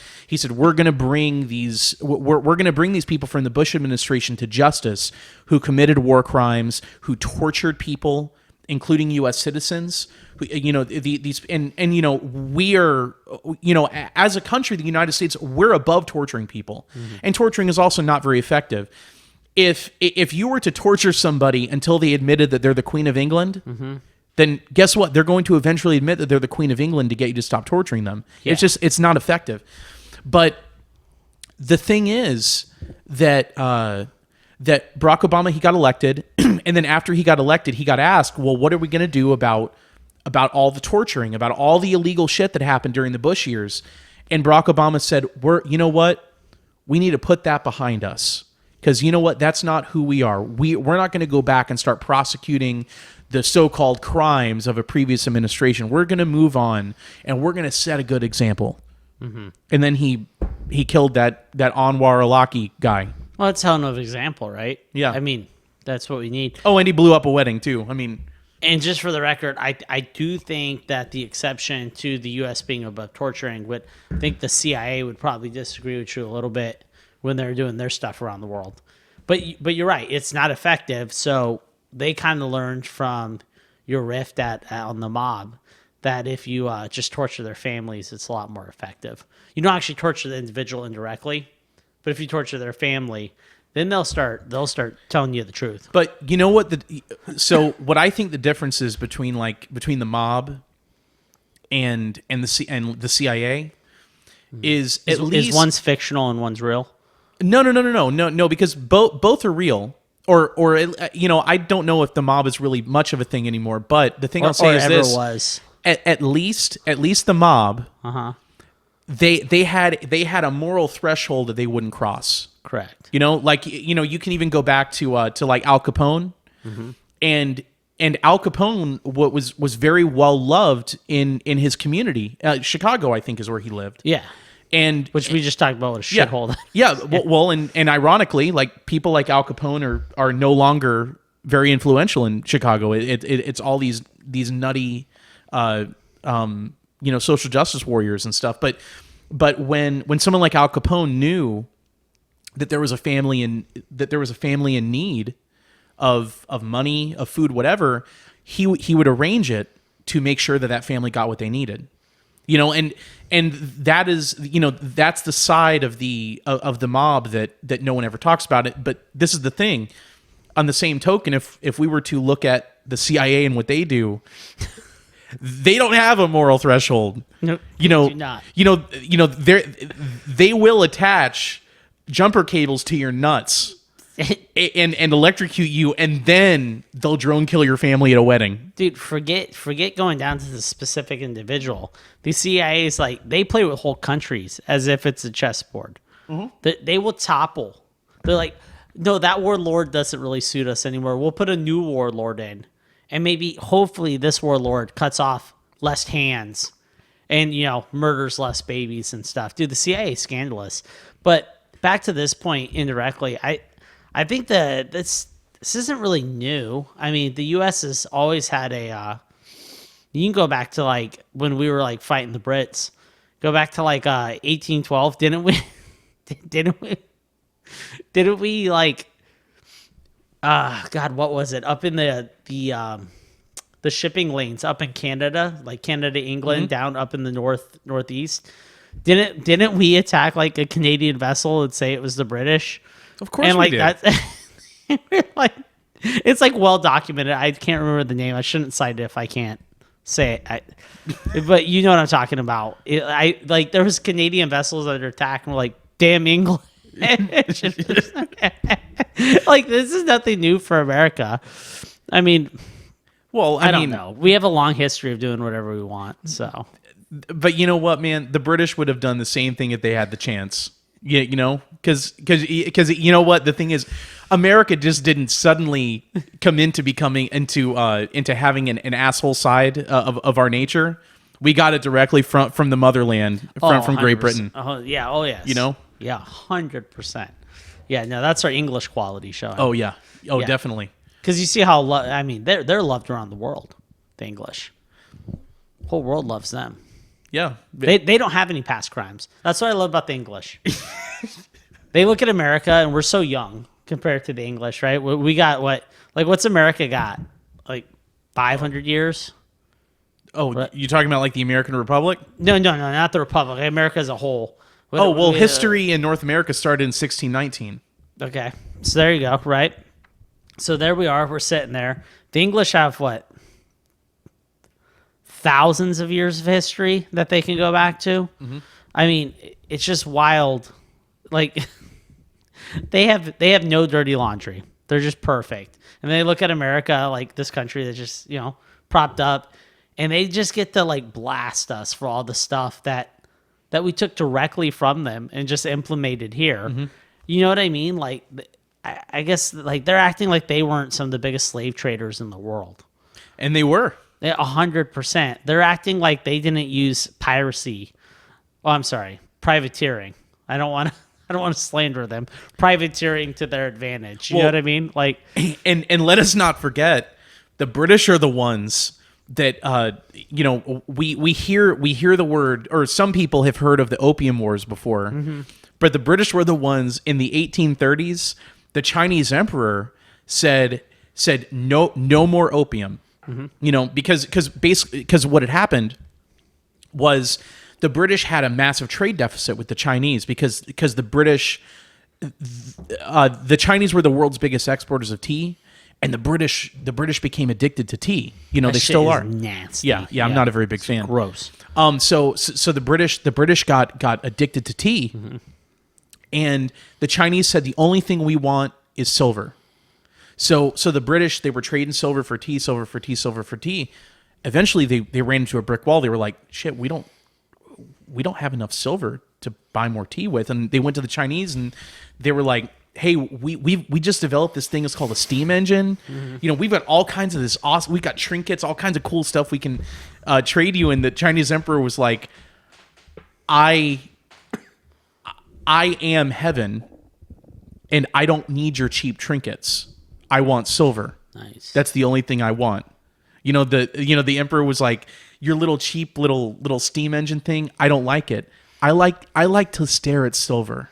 we're going to bring these people from the Bush administration to justice who committed war crimes, who tortured people, including U.S. citizens. These and we are, as a country, the United States, we're above torturing people, and torturing is also not very effective. If you were to torture somebody until they admitted that they're the Queen of England, then guess what? They're going to eventually admit that they're the Queen of England to get you to stop torturing them. Yeah. It's not effective. But the thing is that that Barack Obama, he got elected, and then after he got elected, he got asked, well, what are we going to do about all the torturing, about all the illegal shit that happened during the Bush years? And Barack Obama said, you know what? We need to put that behind us. Because you know what? That's not who we are. We're not going to go back and start prosecuting the so-called crimes of a previous administration. We're going to move on, and we're going to set a good example. And then he killed that Anwar Awlaki guy. Well, that's hell of an example, right? Yeah. I mean, that's what we need. Oh, and he blew up a wedding, too. I mean... And just for the record, I do think that the exception to the U.S. being above torturing, I think the CIA would probably disagree with you a little bit when they're doing their stuff around the world. But you're right, it's not effective. So they kind of learned from your rift on the mob that if you just torture their families, it's a lot more effective. You don't actually torture the individual indirectly, but if you torture their family, then they'll start telling you the truth. But you know what? So what I think the difference is between the mob and the CIA is at least one's fictional and one's real. No, because both are real. Or I don't know if the mob is really much of a thing anymore. But the thing I'll say is this: was. At least the mob, they had a moral threshold that they wouldn't cross. Correct. You can even go back to like Al Capone, and Al Capone was very well loved in his community. Chicago, I think, is where he lived. Yeah. And which we just talked about, what a shithole. Yeah. Well, and ironically, like people like Al Capone are no longer very influential in Chicago. It's all these nutty, social justice warriors and stuff. But when someone like Al Capone knew that there was a family in need of money, of food, whatever, he would arrange it to make sure that family got what they needed. And that is, that's the side of the mob that no one ever talks about it. But this is the thing. On the same token, if we were to look at the CIA and what they do, they don't have a moral threshold. No, they do not. They will attach jumper cables to your nuts and electrocute you, and then they'll drone kill your family at a wedding. Dude, forget going down to the specific individual. The CIA is they play with whole countries as if it's a chessboard. They will topple. They're like, no, that warlord doesn't really suit us anymore. We'll put a new warlord in, and hopefully this warlord cuts off less hands and murders less babies and stuff. Dude, the CIA is scandalous. But back to this point indirectly, I think that this isn't really new. I mean, the U.S. has always had you can go back to when we were fighting the Brits. Go back to 1812, didn't we? Didn't we God, what was it? Up in the shipping lanes up in Canada, Canada, England, down up in the northeast. Didn't we attack a Canadian vessel and say it was the British? Of course, we did. It's well documented. I can't remember the name. I shouldn't cite it if I can't say it. But you know what I'm talking about. There was Canadian vessels that are attacking. We're damn England. This is nothing new for America. I mean, well, I don't know. We have a long history of doing whatever we want. So, but you know what, man? The British would have done the same thing if they had the chance. Yeah, because you know what the thing is, America just didn't suddenly come into having an asshole side of our nature. We got it directly from the motherland, from Great Britain. Oh yeah, oh yes. Yeah, 100%. Yeah, no, that's our English quality showing. Oh yeah, definitely. Because you see how they're loved around the world. The English, whole world loves them. Yeah, they don't have any past crimes. That's what I love about the English. They look at America, and we're so young compared to the English, right? We got what's America got? 500 years. Oh, What? you're talking about like the American Republic? No, not the Republic. America as a whole. Oh, well, history in North America started in 1619. Okay, so there you go. Right. So there we are. We're sitting there. The English have what? Thousands of years of history that they can go back to. Mm-hmm. I mean, it's just wild. Like they have no dirty laundry. They're just perfect. And they look at America, like this country that's just, propped up, and they just get to like blast us for all the stuff that we took directly from them and just implemented here. Mm-hmm. You know what I mean? Like I guess like they're acting like they weren't some of the biggest slave traders in the world. And they were. 100%. They're acting like they didn't use piracy. Oh, I'm sorry, privateering. I don't want to slander them. Privateering to their advantage. You know what I mean? Like, and let us not forget, the British are the ones that we hear the word, or some people have heard of the Opium Wars before, mm-hmm. but the British were the ones in the 1830s. The Chinese emperor said no more opium. Mm-hmm. Because what had happened was the British had a massive trade deficit with the Chinese because the British, the Chinese were the world's biggest exporters of tea, and the British became addicted to tea. They still are. Nasty. Yeah. I'm not a very big fan. Gross. So the British got addicted to tea, mm-hmm. and the Chinese said the only thing we want is silver. So the British, they were trading silver for tea. Eventually, they ran into a brick wall. They were like, shit, we don't have enough silver to buy more tea with. And they went to the Chinese and they were like, hey, we just developed this thing. It's called a steam engine. Mm-hmm. We've got all kinds of this awesome, we got trinkets, all kinds of cool stuff we can trade you. And the Chinese emperor was like, I am heaven and I don't need your cheap trinkets. I want silver. Nice. That's the only thing I want. The emperor was like, your little cheap little steam engine thing, I don't like it. I like to stare at silver.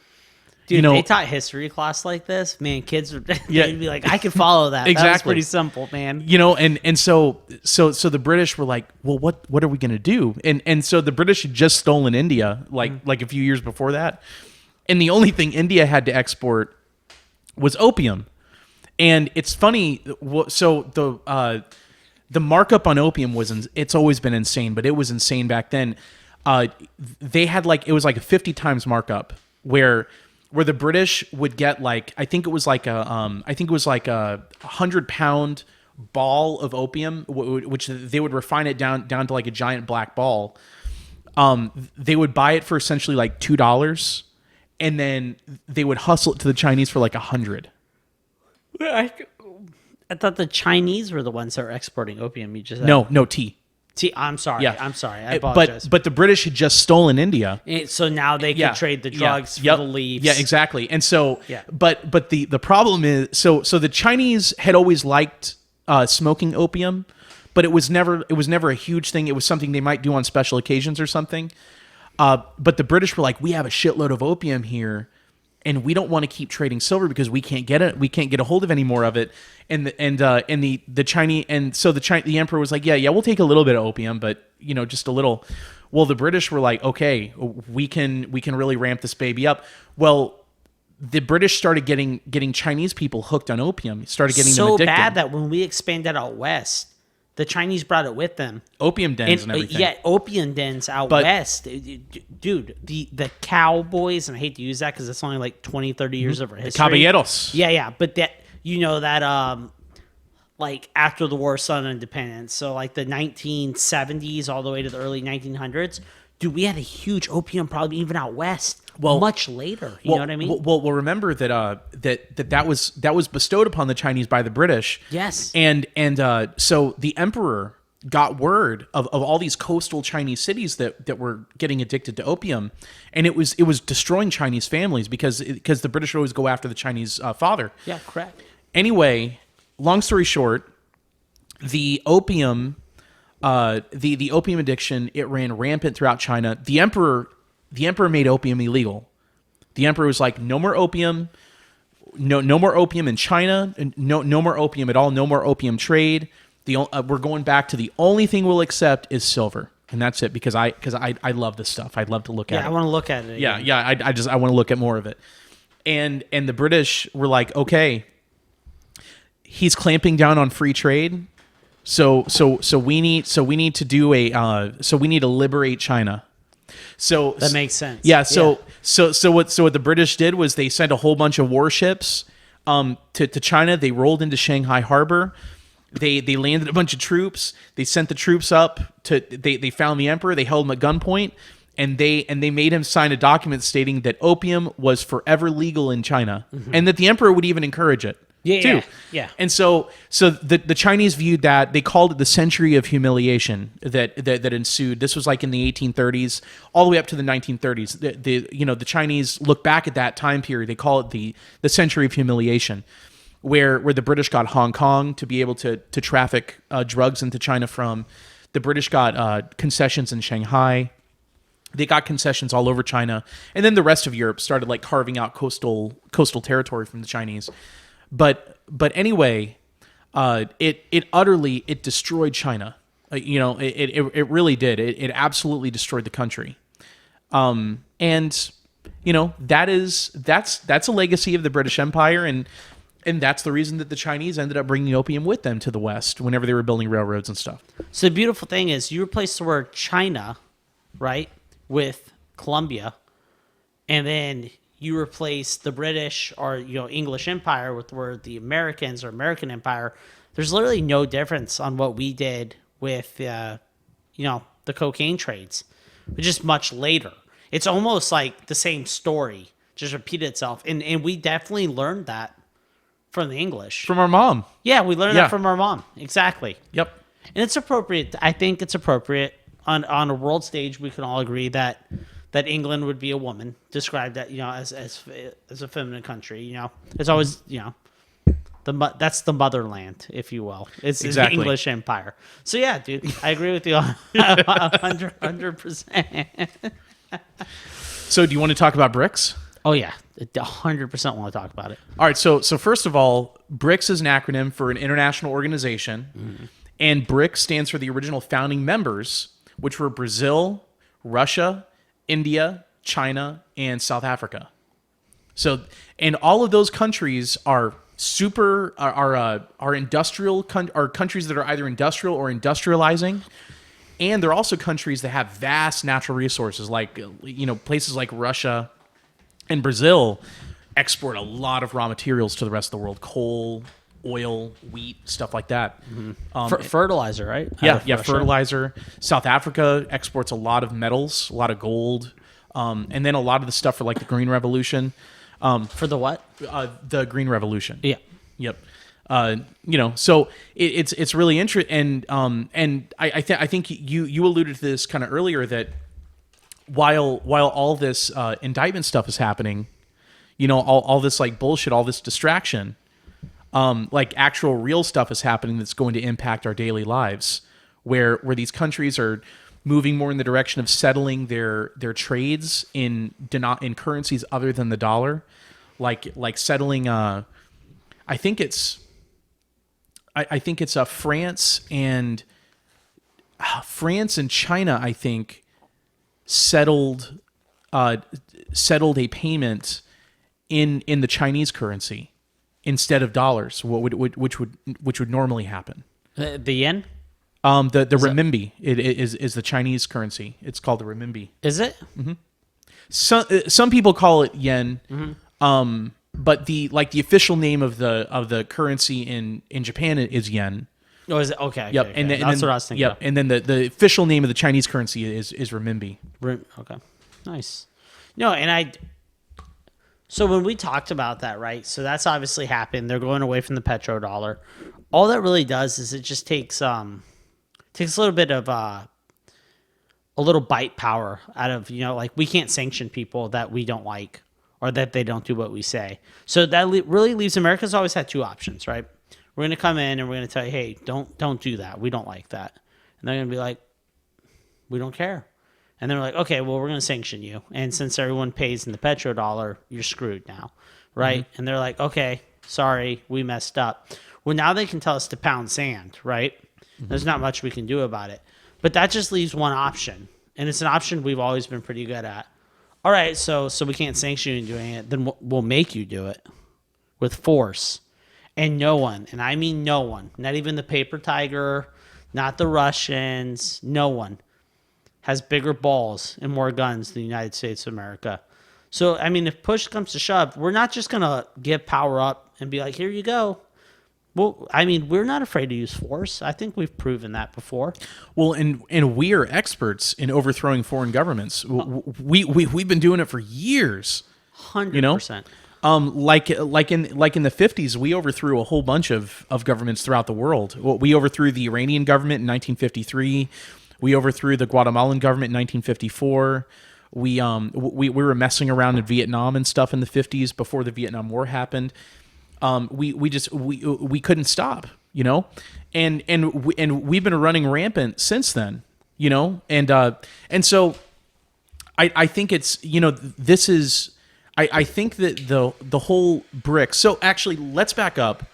Dude, they taught history class like this, man. Kids would they'd be like, I can follow that. Exactly. That was pretty simple, man. And so the British were like, well, what are we gonna do? And so the British had just stolen India like a few years before that, and the only thing India had to export was opium. And it's funny. So the markup on opium it's always been insane, but it was insane back then. They had it was like a 50 times markup where the British would get I think it was like a 100-pound ball of opium, which they would refine it down to like a giant black ball. They would buy it for essentially like $2, and then they would hustle it to the Chinese for like $100. I thought the Chinese were the ones that were exporting opium. You just no tea. Tea. I'm sorry. Yeah. I'm sorry. I apologize. But the British had just stolen India, so now they can trade the drugs for the leaves. Yeah, exactly. And so, yeah. But the problem is, so the Chinese had always liked smoking opium, but it was never a huge thing. It was something they might do on special occasions or something. But the British were like, we have a shitload of opium here, and we don't want to keep trading silver because we can't get it. We can't get a hold of any more of it. And the Chinese, and so the emperor was like, yeah, we'll take a little bit of opium, but just a little. Well, the British were like, okay, we can really ramp this baby up. Well, the British started getting Chinese people hooked on opium. Started getting them addicted. So bad that when we expanded out west, the Chinese brought it with them. Opium dens and everything. Yeah, opium dens out west. Dude, the cowboys, and I hate to use that because it's only like 20, 30 years of our history. Caballeros. Yeah. But that, after the War, Southern Independence, so like the 1970s all the way to the early 1900s, dude, we had a huge opium problem even out west. Well, much later, you know what I mean? Well, remember that was bestowed upon the Chinese by the British. Yes, and so the emperor got word of all these coastal Chinese cities that were getting addicted to opium, and it was destroying Chinese families because the British would always go after the Chinese father. Yeah, correct. Anyway, long story short, the opium addiction, it ran rampant throughout China. The emperor made opium illegal. The emperor was like, no more opium, no more opium in China, no more opium at all, no more opium trade. we're going back to the only thing we'll accept is silver, and that's it, because I love this stuff. I'd love to look at it. I want to look at it again. Yeah. I want to look at more of it. And the British were like, okay, he's clamping down on free trade. So we need to liberate China. So That makes sense. Yeah. So what the British did was they sent a whole bunch of warships to China. They rolled into Shanghai Harbor. They landed a bunch of troops. They sent the troops up they found the emperor. They held him at gunpoint, and they made him sign a document stating that opium was forever legal in China, and that the emperor would even encourage it. Too. Yeah. And so the Chinese viewed that. They called it the century of humiliation that ensued. This was like in the 1830s, all the way up to the 1930s. The Chinese look back at that time period. They call it the century of humiliation, where the British got Hong Kong to be able to traffic drugs into China from. The British got concessions in Shanghai. They got concessions all over China, and then the rest of Europe started like carving out coastal territory from the Chinese. But anyway, it utterly destroyed China. It really did. It absolutely destroyed the country. And that's a legacy of the British Empire, and that's the reason that the Chinese ended up bringing opium with them to the West whenever they were building railroads and stuff. So the beautiful thing is you replace the word China, right, with Colombia, and then you replace the British or English Empire with the word the Americans or American Empire. There's literally no difference on what we did with the cocaine trades, but just much later. It's almost like the same story just repeated itself, and we definitely learned that from the English, from our mom. Yeah, we learned that from our mom. Exactly. Yep. And it's appropriate. I think it's appropriate on a world stage. We can all agree that England would be a woman, described that as a feminine country. It's always that's the motherland, if you will. It's exactly. The English Empire. So yeah, dude, I agree with you 100%. So do you want to talk about BRICS? Oh yeah, 100% want to talk about it. All right. So first of all, BRICS is an acronym for an international organization, and BRICS stands for the original founding members, which were Brazil, Russia, India, China, and South Africa. So, and all of those countries are industrial are countries that are either industrial or industrializing, and they're also countries that have vast natural resources, like places like Russia and Brazil export a lot of raw materials to the rest of the world: coal, oil, wheat, stuff like that. Fertilizer, right? Yeah, fertilizer. South Africa exports a lot of metals, a lot of gold, and then a lot of the stuff for like the Green Revolution. For the what? The Green Revolution. Yeah. Yep. So it's really interesting, and I think you alluded to this kind of earlier, that while all this indictment stuff is happening, all this like bullshit, all this distraction. Like actual real stuff is happening that's going to impact our daily lives, where these countries are moving more in the direction of settling their trades in currencies other than the dollar, like settling. I think it's France and China. I think settled a payment in the Chinese currency instead of dollars, which would normally happen. The yen? The renminbi is the Chinese currency. It's called the renminbi. Is it? Mm-hmm. Some people call it yen, but the official name of the currency in Japan is yen. Oh, is it? Okay. Yep. Okay. And then, that's what I was thinking. Yep. And then the official name of the Chinese currency is renminbi. Okay. Nice. No, and so when we talked about that, right? So that's obviously happened. They're going away from the petrodollar. All that really does is it just takes a little bit of a little bite power out of, like we can't sanction people that we don't like or that they don't do what we say. So that really leaves America's always had two options, right? We're going to come in and we're going to tell you, hey, don't do that. We don't like that. And they're going to be like, we don't care. And they're like, okay, well, we're going to sanction you. And since everyone pays in the petrodollar, you're screwed now, right? And they're like, okay, sorry, we messed up. Well, now they can tell us to pound sand, right? There's not much we can do about it. But that just leaves one option, and it's an option we've always been pretty good at. All right, so we can't sanction you doing it, then we'll make you do it with force. And no one, and I mean no one, not even the paper tiger, not the Russians, no one has bigger balls and more guns than the United States of America. So, I mean, if push comes to shove, we're not just going to give power up and be like, here you go. Well, I mean, we're not afraid to use force. I think we've proven that before. Well, and we are experts in overthrowing foreign governments. We've been doing it for years. 100%. You know? Like in the 50s, we overthrew a whole bunch of governments throughout the world. We overthrew the Iranian government in 1953. We overthrew the Guatemalan government in 1954. We were messing around in Vietnam and stuff in the 50s before the Vietnam War happened. We couldn't stop, you know, and we've been running rampant since then, you know, and so I think it's, you know, this is, I think that the whole BRICS. So actually, let's back up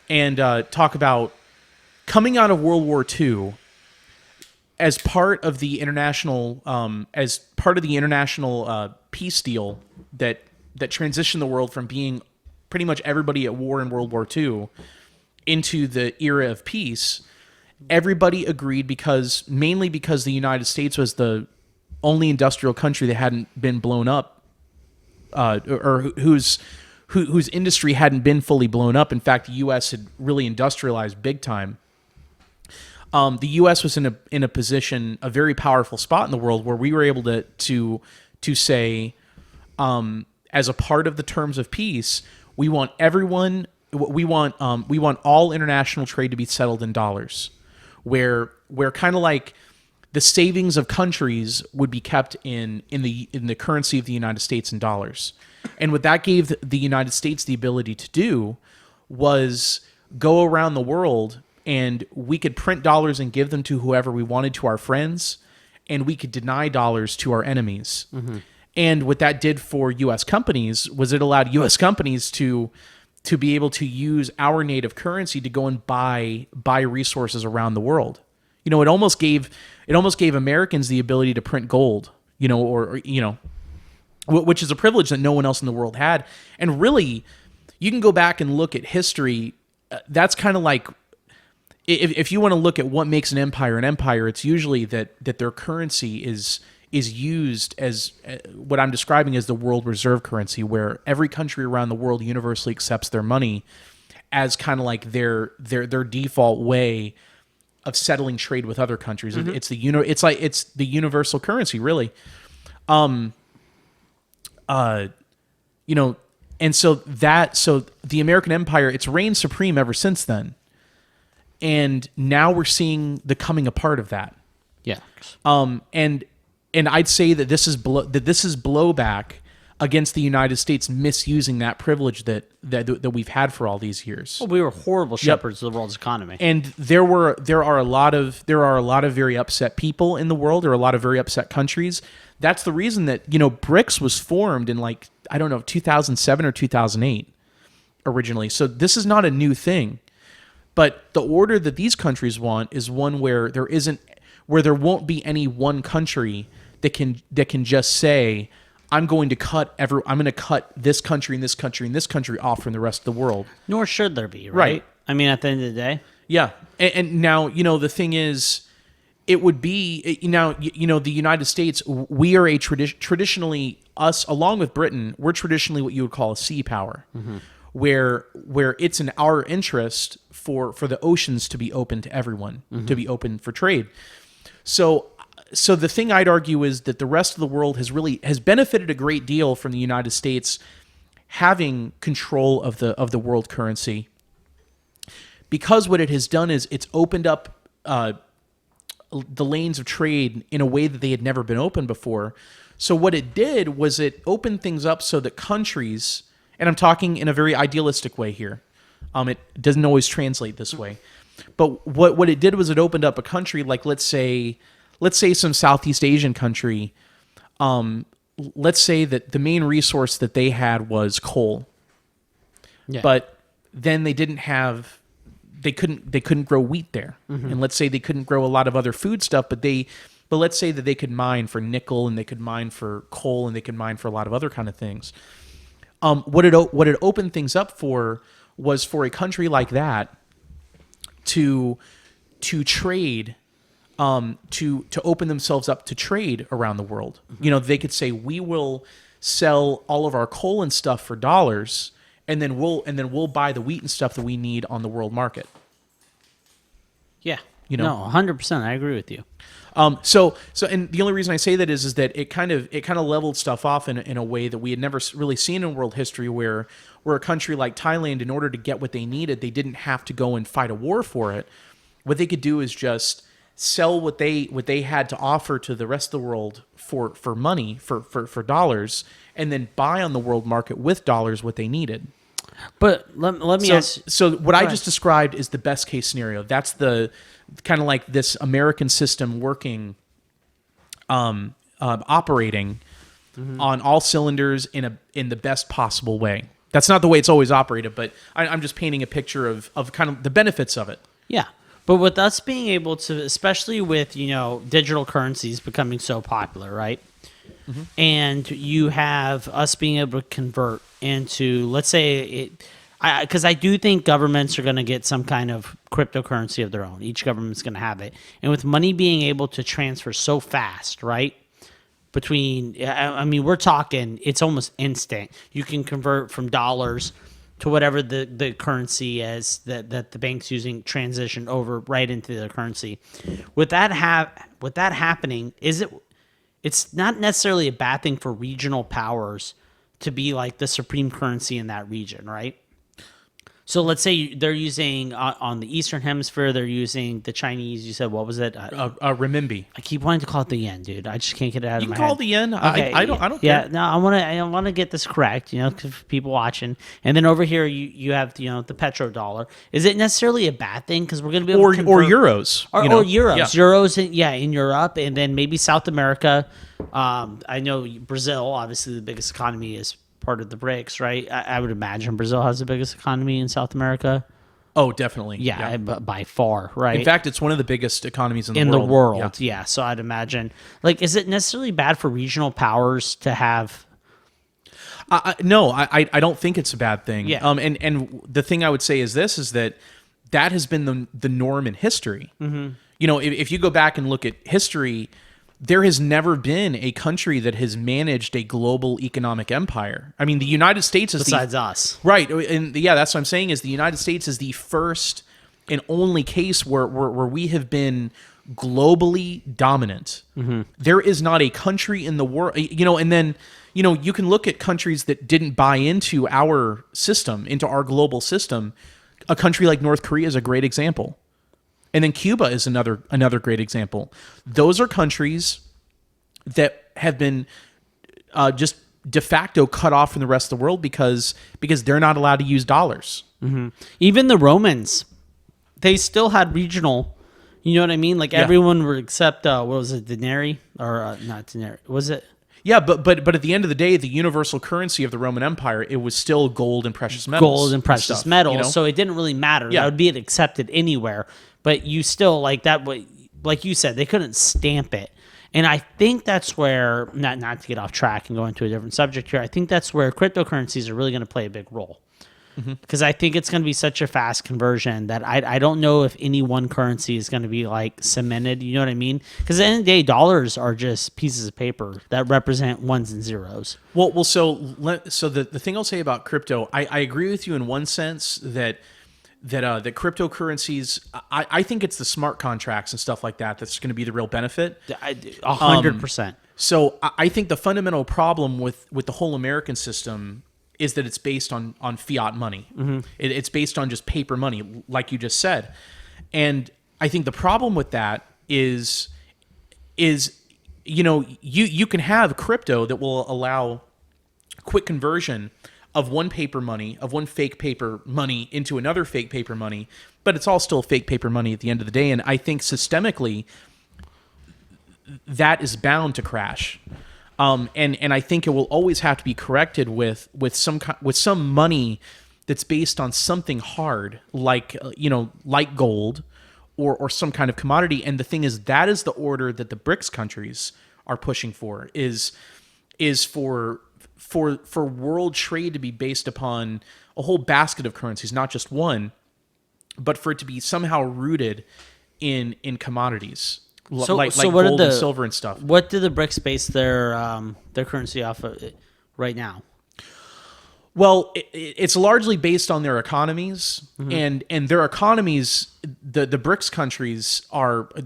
and talk about coming out of World War II as part of the international peace deal that transitioned the world from being pretty much everybody at war in World War II into the era of peace. Everybody agreed mainly because the United States was the only industrial country that hadn't been blown up, or whose industry hadn't been fully blown up. In fact, the U.S. had really industrialized big time. The U.S. was in a position, a very powerful spot in the world, where we were able to say, as a part of the terms of peace, we want all international trade to be settled in dollars, where kind of like the savings of countries would be kept in the currency of the United States in dollars. And what that gave the United States the ability to do was go around the world, and we could print dollars and give them to whoever we wanted, to our friends, and we could deny dollars to our enemies. Mm-hmm. And what that did for U.S. companies was it allowed U.S. companies to be able to use our native currency to go and buy resources around the world. You know, it almost gave Americans the ability to print gold. You know, or you know, which is a privilege that no one else in the world had. And really, you can go back and look at history. That's kind of like, if you want to look at what makes an empire, it's usually that their currency is used as what I'm describing as the world reserve currency, where every country around the world universally accepts their money as kind of like their default way of settling trade with other countries. Mm-hmm. It's the universal currency, really. You know, and so the American empire, it's reigned supreme ever since then. And now we're seeing the coming apart of that. Yeah. And I'd say that this is blowback against the United States misusing that privilege that we've had for all these years. Well, we were horrible shepherds of the world's economy. And there are a lot of very upset people in the world. There are a lot of very upset countries. That's the reason that, you know, BRICS was formed in, like, I don't know, 2007 or 2008 originally. So this is not a new thing. But the order that these countries want is one where there won't be any one country that can just say, I'm going to cut this country and this country and this country off from the rest of the world. Nor should there be, right? I mean, at the end of the day. Yeah. And now, you know, the thing is, it would be, now, you know, the United States, we are traditionally, us, along with Britain, we're traditionally what you would call a sea power, mm-hmm. where it's in our interest for the oceans to be open to everyone, mm-hmm. to be open for trade. So the thing I'd argue is that the rest of the world has benefited a great deal from the United States having control of the world currency, because what it has done is it's opened up the lanes of trade in a way that they had never been open before. So what it did was it opened things up so that countries, and I'm talking in a very idealistic way here, it doesn't always translate this way, but what it did was it opened up a country like, let's say some Southeast Asian country, let's say that the main resource that they had was coal. Yeah. But then they didn't have they couldn't grow wheat there, and let's say they couldn't grow a lot of other food stuff, but let's say that they could mine for nickel and they could mine for coal and they could mine for a lot of other kind of things. What it opened things up for was for a country like that to trade, to open themselves up to trade around the world. They could say, we will sell all of our coal and stuff for dollars, and then we'll buy the wheat and stuff that we need on the world market. Yeah. No, 100%. I agree with you. So and the only reason I say that is that it kind of leveled stuff off in a way that we had never really seen in world history, where a country like Thailand, in order to get what they needed, they didn't have to go and fight a war for it. What they could do is just sell what they had to offer to the rest of the world for money, for dollars, and then buy on the world market with dollars what they needed. But let me ask. So what I just described is the best case scenario. That's the kind of like this American system working, operating on all cylinders in the best possible way. That's not the way it's always operated, but I'm just painting a picture of kind of the benefits of it. Yeah. But with us being able to, especially with, digital currencies becoming so popular, right? Mm-hmm. And you have us being able to convert into, let's say it, because I do think governments are going to get some kind of cryptocurrency of their own. Each government's going to have it. And with money being able to transfer so fast, right? We're talking, it's almost instant. You can convert from dollars to whatever the currency is that the bank's using, transition over right into their currency. With that happening, it's not necessarily a bad thing for regional powers to be like the supreme currency in that region, right? So let's say they're using on the Eastern Hemisphere, they're using the Chinese. You said, what was it? Renminbi. I keep wanting to call it the yen, dude. I just can't get it out of my head. You can call it the yen. Okay. I don't yeah, care. no, I want to get this correct, because people watching. And then over here, you have the petrodollar. Is it necessarily a bad thing? Because we're going to be able to convert, or euros. Or euros. Yeah. Euros, in Europe, and then maybe South America. I know Brazil, obviously the biggest economy, is part of the BRICs, right? I would imagine Brazil has the biggest economy in South America. Oh, definitely. Yeah. By far, right? In fact, it's one of the biggest economies in the world. Yeah. So I'd imagine, is it necessarily bad for regional powers to have? No, I don't think it's a bad thing. Yeah. And the thing I would say is this: is that has been the norm in history. Mm-hmm. If you go back and look at history, there has never been a country that has managed a global economic empire. I mean, the United States is besides us, right? And that's what I'm saying is the United States is the first and only case where we have been globally dominant. Mm-hmm. There is not a country in the world, and then you can look at countries that didn't buy into our system, into our global system. A country like North Korea is a great example. And then Cuba is another great example. Those are countries that have been just de facto cut off from the rest of the world because they're not allowed to use dollars. Mm-hmm. Even the Romans, they still had regional. You know what I mean? Everyone would accept what was it, denarii or not denarii? Was it? Yeah, but at the end of the day, the universal currency of the Roman Empire, it was still gold and precious metals. Gold and precious metals. So it didn't really matter. Yeah. That would be accepted anywhere. But you still, like you said, they couldn't stamp it. And I think that's where, not to get off track and go into a different subject here, I think that's where cryptocurrencies are really going to play a big role. Because I think it's going to be such a fast conversion that I don't know if any one currency is going to be cemented. You know what I mean? Because at the end of the day, dollars are just pieces of paper that represent ones and zeros. Well, so the thing I'll say about crypto, I agree with you in one sense that cryptocurrencies, I think it's the smart contracts and stuff like that that's going to be the real benefit. 100%. So I think the fundamental problem with the whole American system is that it's based on fiat money. Mm-hmm. It's based on just paper money, like you just said. And I think the problem with that is you can have crypto that will allow quick conversion of one fake paper money into another fake paper money, but it's all still fake paper money at the end of the day. And I think systemically that is bound to crash. And I think it will always have to be corrected with some money that's based on something hard, like like gold or some kind of commodity. And the thing is, that is the order that the BRICS countries are pushing for, is for world trade to be based upon a whole basket of currencies, not just one, but for it to be somehow rooted in commodities, like gold and silver and stuff. What do the BRICS base their currency off of right now? Well, it's largely based on their economies, and their economies, the BRICS countries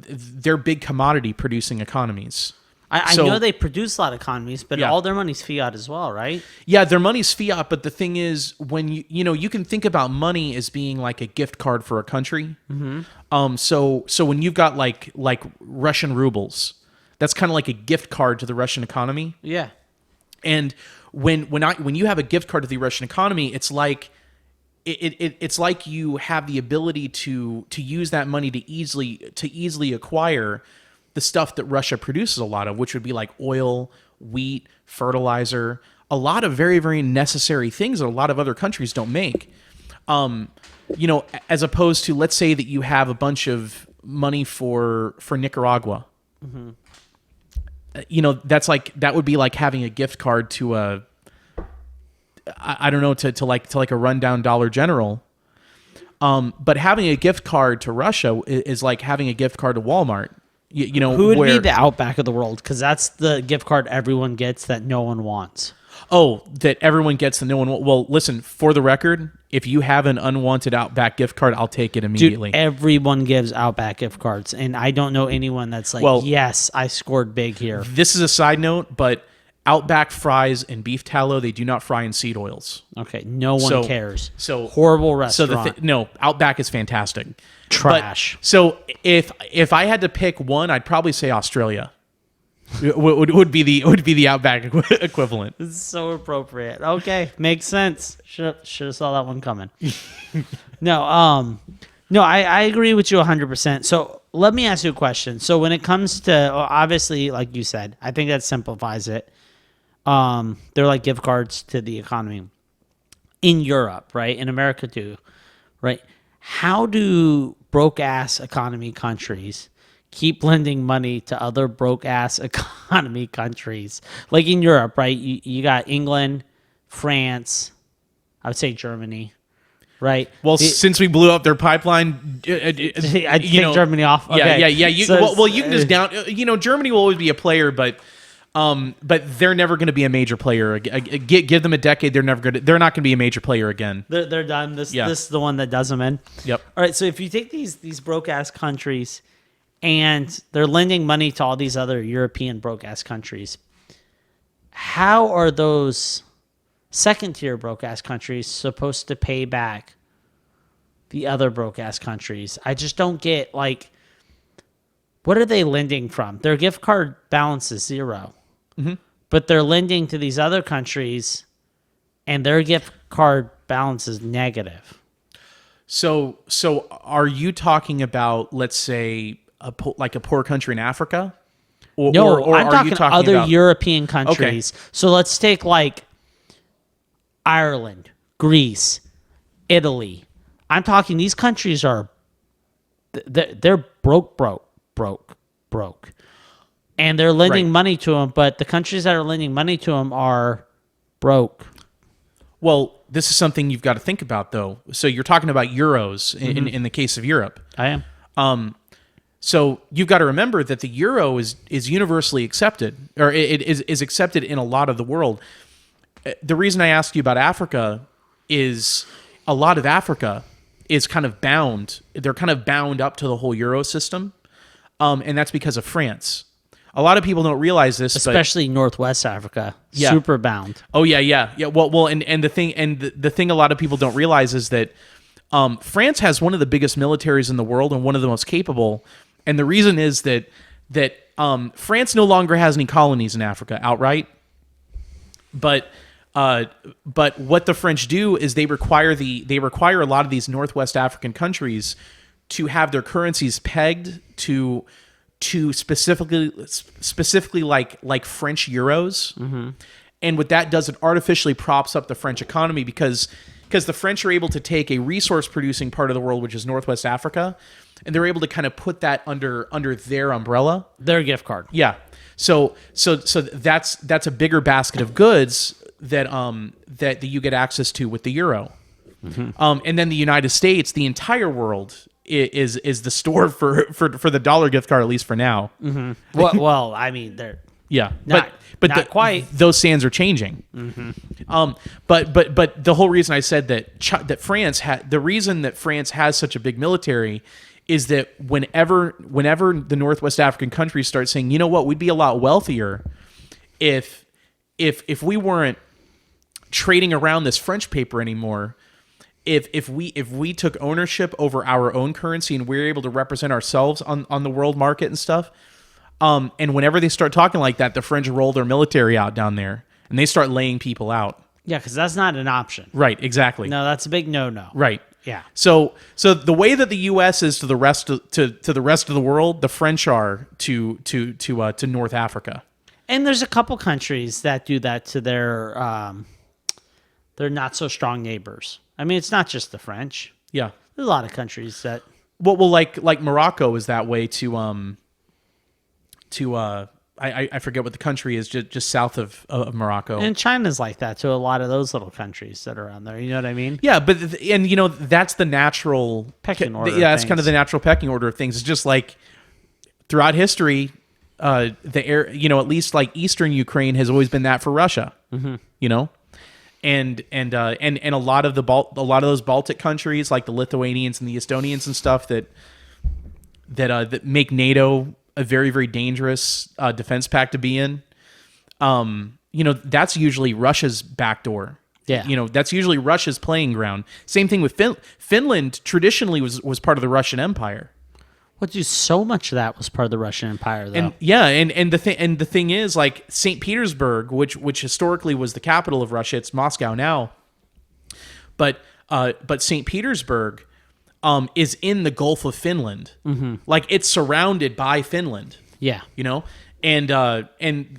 they're big commodity producing economies. I know they produce a lot of economies, but all their money's fiat as well, right? Yeah, their money's fiat, but the thing is, when you can think about money as being like a gift card for a country. So when you've got like Russian rubles, that's kind of like a gift card to the Russian economy. Yeah. And when you have a gift card to the Russian economy, it's like it's like you have the ability to use that money to easily acquire the stuff that Russia produces a lot of, which would be like oil, wheat, fertilizer, a lot of very, very necessary things that a lot of other countries don't make. As opposed to, let's say that you have a bunch of money for Nicaragua. That would be like having a gift card to a rundown Dollar General. But having a gift card to Russia is like having a gift card to Walmart. Who would be the Outback of the world? Because that's the gift card everyone gets that no one wants. Oh, that everyone gets that no one wants. Well, listen, for the record, if you have an unwanted Outback gift card, I'll take it immediately. Dude, everyone gives Outback gift cards, and I don't know anyone that's like, yes, I scored big here. This is a side note, but Outback fries and beef tallow, they do not fry in seed oils. Okay, no one cares. So horrible restaurant. No, Outback is fantastic. Trash. So if I had to pick one, I'd probably say Australia. would be the Outback equivalent. This is so appropriate. Okay, makes sense. Should have saw that one coming. No, I agree with you 100%. So let me ask you a question. So when it comes to, obviously, like you said, I think that simplifies it. They're like gift cards to the economy in Europe, right? In America too, right? How do broke-ass economy countries keep lending money to other broke-ass economy countries? Like in Europe, right? You got England, France, I would say Germany, right? Well, since we blew up their pipeline, I'd take Germany off. Okay. Yeah. You can just down. Germany will always be a player, but they're never going to be a major player. Give them a decade, they're not going to be a major player again. They're done. This is the one that does them in. Yep. All right. So if you take these broke ass countries, and they're lending money to all these other European broke ass countries, how are those second tier broke ass countries supposed to pay back the other broke ass countries? I just don't get, like, what are they lending from? Their gift card balance is 0. But they're lending to these other countries, and their gift card balance is negative. So are you talking about, let's say, a poor country in Africa? I'm talking other about European countries. Okay. So let's take like Ireland, Greece, Italy. I'm talking, these countries are, they're broke. And they're lending money to them, but the countries that are lending money to them are broke. Well, this is something you've got to think about, though. So you're talking about euros in the case of Europe. I am. So you've got to remember that the euro is universally accepted, or it is accepted in a lot of the world. The reason I asked you about Africa is a lot of Africa is kind of bound. They're kind of bound up to the whole euro system, and that's because of France. A lot of people don't realize this, especially Northwest Africa, super bound. Oh yeah. Well, and the thing a lot of people don't realize is that France has one of the biggest militaries in the world and one of the most capable. And the reason is that France no longer has any colonies in Africa outright. But what the French do is they require a lot of these Northwest African countries to have their currencies pegged to specifically like French euros. And what that does, it artificially props up the French economy, because because the French are able to take a resource producing part of the world, which is Northwest Africa, and they're able to kind of put that under their umbrella. Their gift card. Yeah. So that's a bigger basket of goods that you get access to with the euro. And then the United States, the entire world is the store for the dollar gift card, at least for now. Well, I mean, they're but not quite. Those sands are changing. But the whole reason I said that France had the reason that France has such a big military is that whenever the Northwest African countries start saying, you know what, we'd be a lot wealthier if we weren't trading around this French paper anymore. If we took ownership over our own currency and we were able to represent ourselves on the world market and stuff, and whenever they start talking like that, the French roll their military out down there and they start laying people out. Yeah, because that's not an option. Right, exactly. No, that's a big no-no. Right. Yeah. So the way that the U.S. is to the rest of the world, the French are to North Africa. And there's a couple countries that do that to their not so strong neighbors. I mean, it's not just the French. Yeah. There's a lot of countries that. Well, like Morocco is that way to I forget what the country is, just south of Morocco. And China's like that to a lot of those little countries that are around there. You know what I mean? Yeah, but that's the natural pecking order. Yeah, that's kind of the natural pecking order of things. It's just like throughout history, at least like Eastern Ukraine has always been that for Russia. And a lot of those Baltic countries, like the Lithuanians and the Estonians and stuff, that make NATO a very, very dangerous defense pact to be in. That's usually Russia's backdoor. Yeah. That's usually Russia's playing ground. Same thing with Finland. Traditionally was part of the Russian Empire. Well, dude, so much of that was part of the Russian Empire, though. And the thing is, like St. Petersburg, which historically was the capital of Russia, it's Moscow now. But St. Petersburg is in the Gulf of Finland. Like it's surrounded by Finland. Yeah. And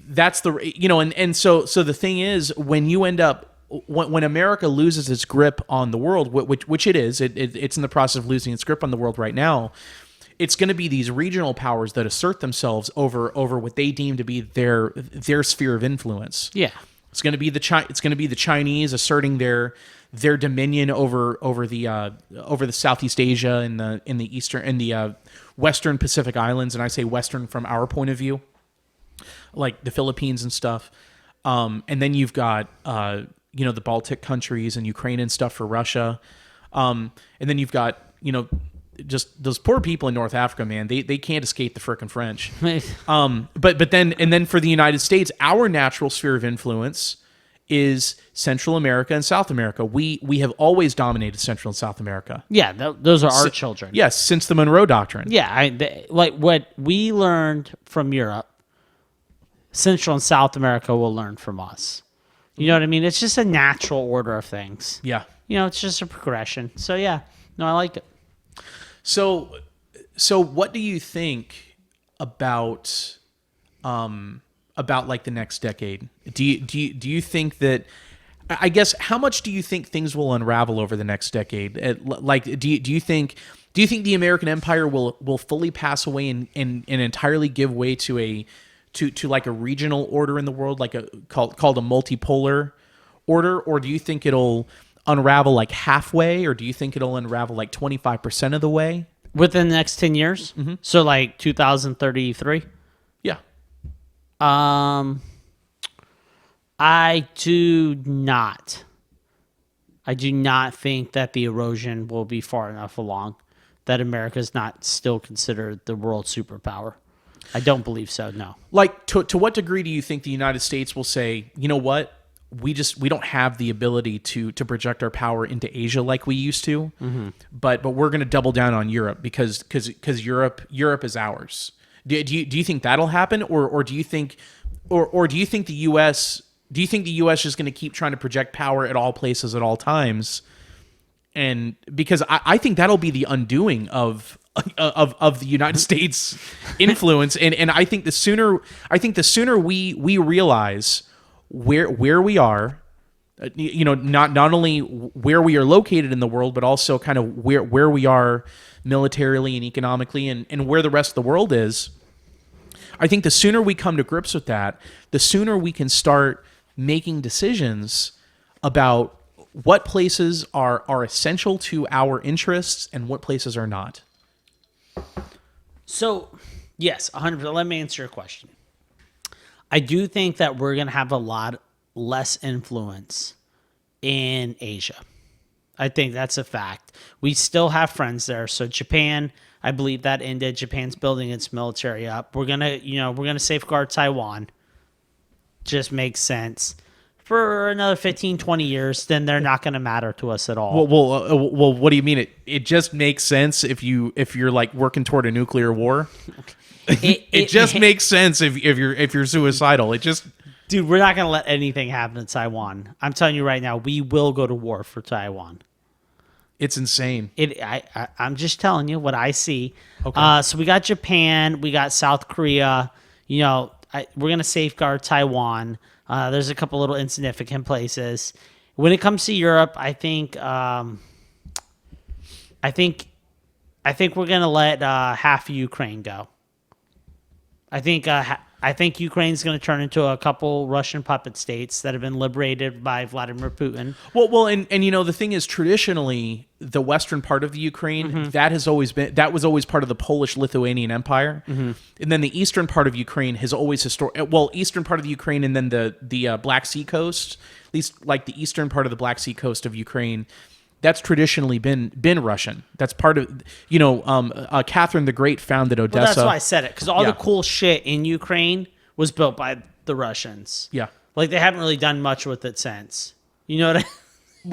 that's so the thing is, when you end up when America loses its grip on the world, which it is, it's in the process of losing its grip on the world right now. It's going to be these regional powers that assert themselves over what they deem to be their sphere of influence. Yeah, it's going to be the Chinese asserting their dominion over the Southeast Asia and the Western Pacific Islands, and I say Western from our point of view, like the Philippines and stuff. And then you've got the Baltic countries and Ukraine and stuff for Russia, and then you've got just those poor people in North Africa, man. They can't escape the frickin' French. But then for the United States, our natural sphere of influence is Central America and South America. We have always dominated Central and South America. Yeah, those are our children. Yes, since the Monroe Doctrine. Yeah, like what we learned from Europe, Central and South America will learn from us. You know what I mean? It's just a natural order of things. Yeah. It's just a progression. So yeah, no, I like it. So what do you think about like the next decade? Do you think that, I guess, how much do you think things will unravel over the next decade? Do you think the American empire will fully pass away and entirely give way to like a regional order in the world, like called a multipolar order, or do you think it'll unravel like halfway, or do you think it'll unravel like 25% of the way within the next 10 years? Mm-hmm. So like 2033. Yeah. I do not think that the erosion will be far enough along that America's not still considered the world superpower. I don't believe so. No. Like to what degree do you think the United States will say, you know what? We don't have the ability to project our power into Asia like we used to, but we're going to double down on Europe because Europe is ours. Do you think that'll happen, or do you think the U.S. is going to keep trying to project power at all places at all times? And because I think that'll be the undoing of the United States influence, and I think the sooner we realize where we are not only where we are located in the world, but also kind of where we are militarily and economically, and where the rest of the world is. I think the sooner we come to grips with that, the sooner we can start making decisions about what places are essential to our interests and what places are not. So, yes, 100%. Let me answer your question. I do think that we're going to have a lot less influence in Asia. I think that's a fact. We still have friends there. So Japan, I believe that ended. Japan's building its military up. We're gonna safeguard Taiwan. Just makes sense. For another 15, 20 years, then they're not going to matter to us at all. Well, what do you mean? It just makes sense if you're like working toward a nuclear war. It just makes sense if you're suicidal. It just. Dude, we're not going to let anything happen in Taiwan. I'm telling you right now, we will go to war for Taiwan. It's insane. I'm just telling you what I see. Okay. So we got Japan, we got South Korea. We're going to safeguard Taiwan. There's a couple little insignificant places. When it comes to Europe, I think we're going to let half of Ukraine go. I think Ukraine's going to turn into a couple Russian puppet states that have been liberated by Vladimir Putin. Well, and the thing is, traditionally, the western part of the Ukraine that was always part of the Polish-Lithuanian Empire, and then the eastern part of Ukraine has always eastern part of the Ukraine, and then the Black Sea coast, at least like the eastern part of the Black Sea coast of Ukraine. That's traditionally been Russian. That's part of, Catherine the Great founded Odessa. Well, that's why I said it, because all the cool shit in Ukraine was built by the Russians. Yeah. Like, they haven't really done much with it since. You know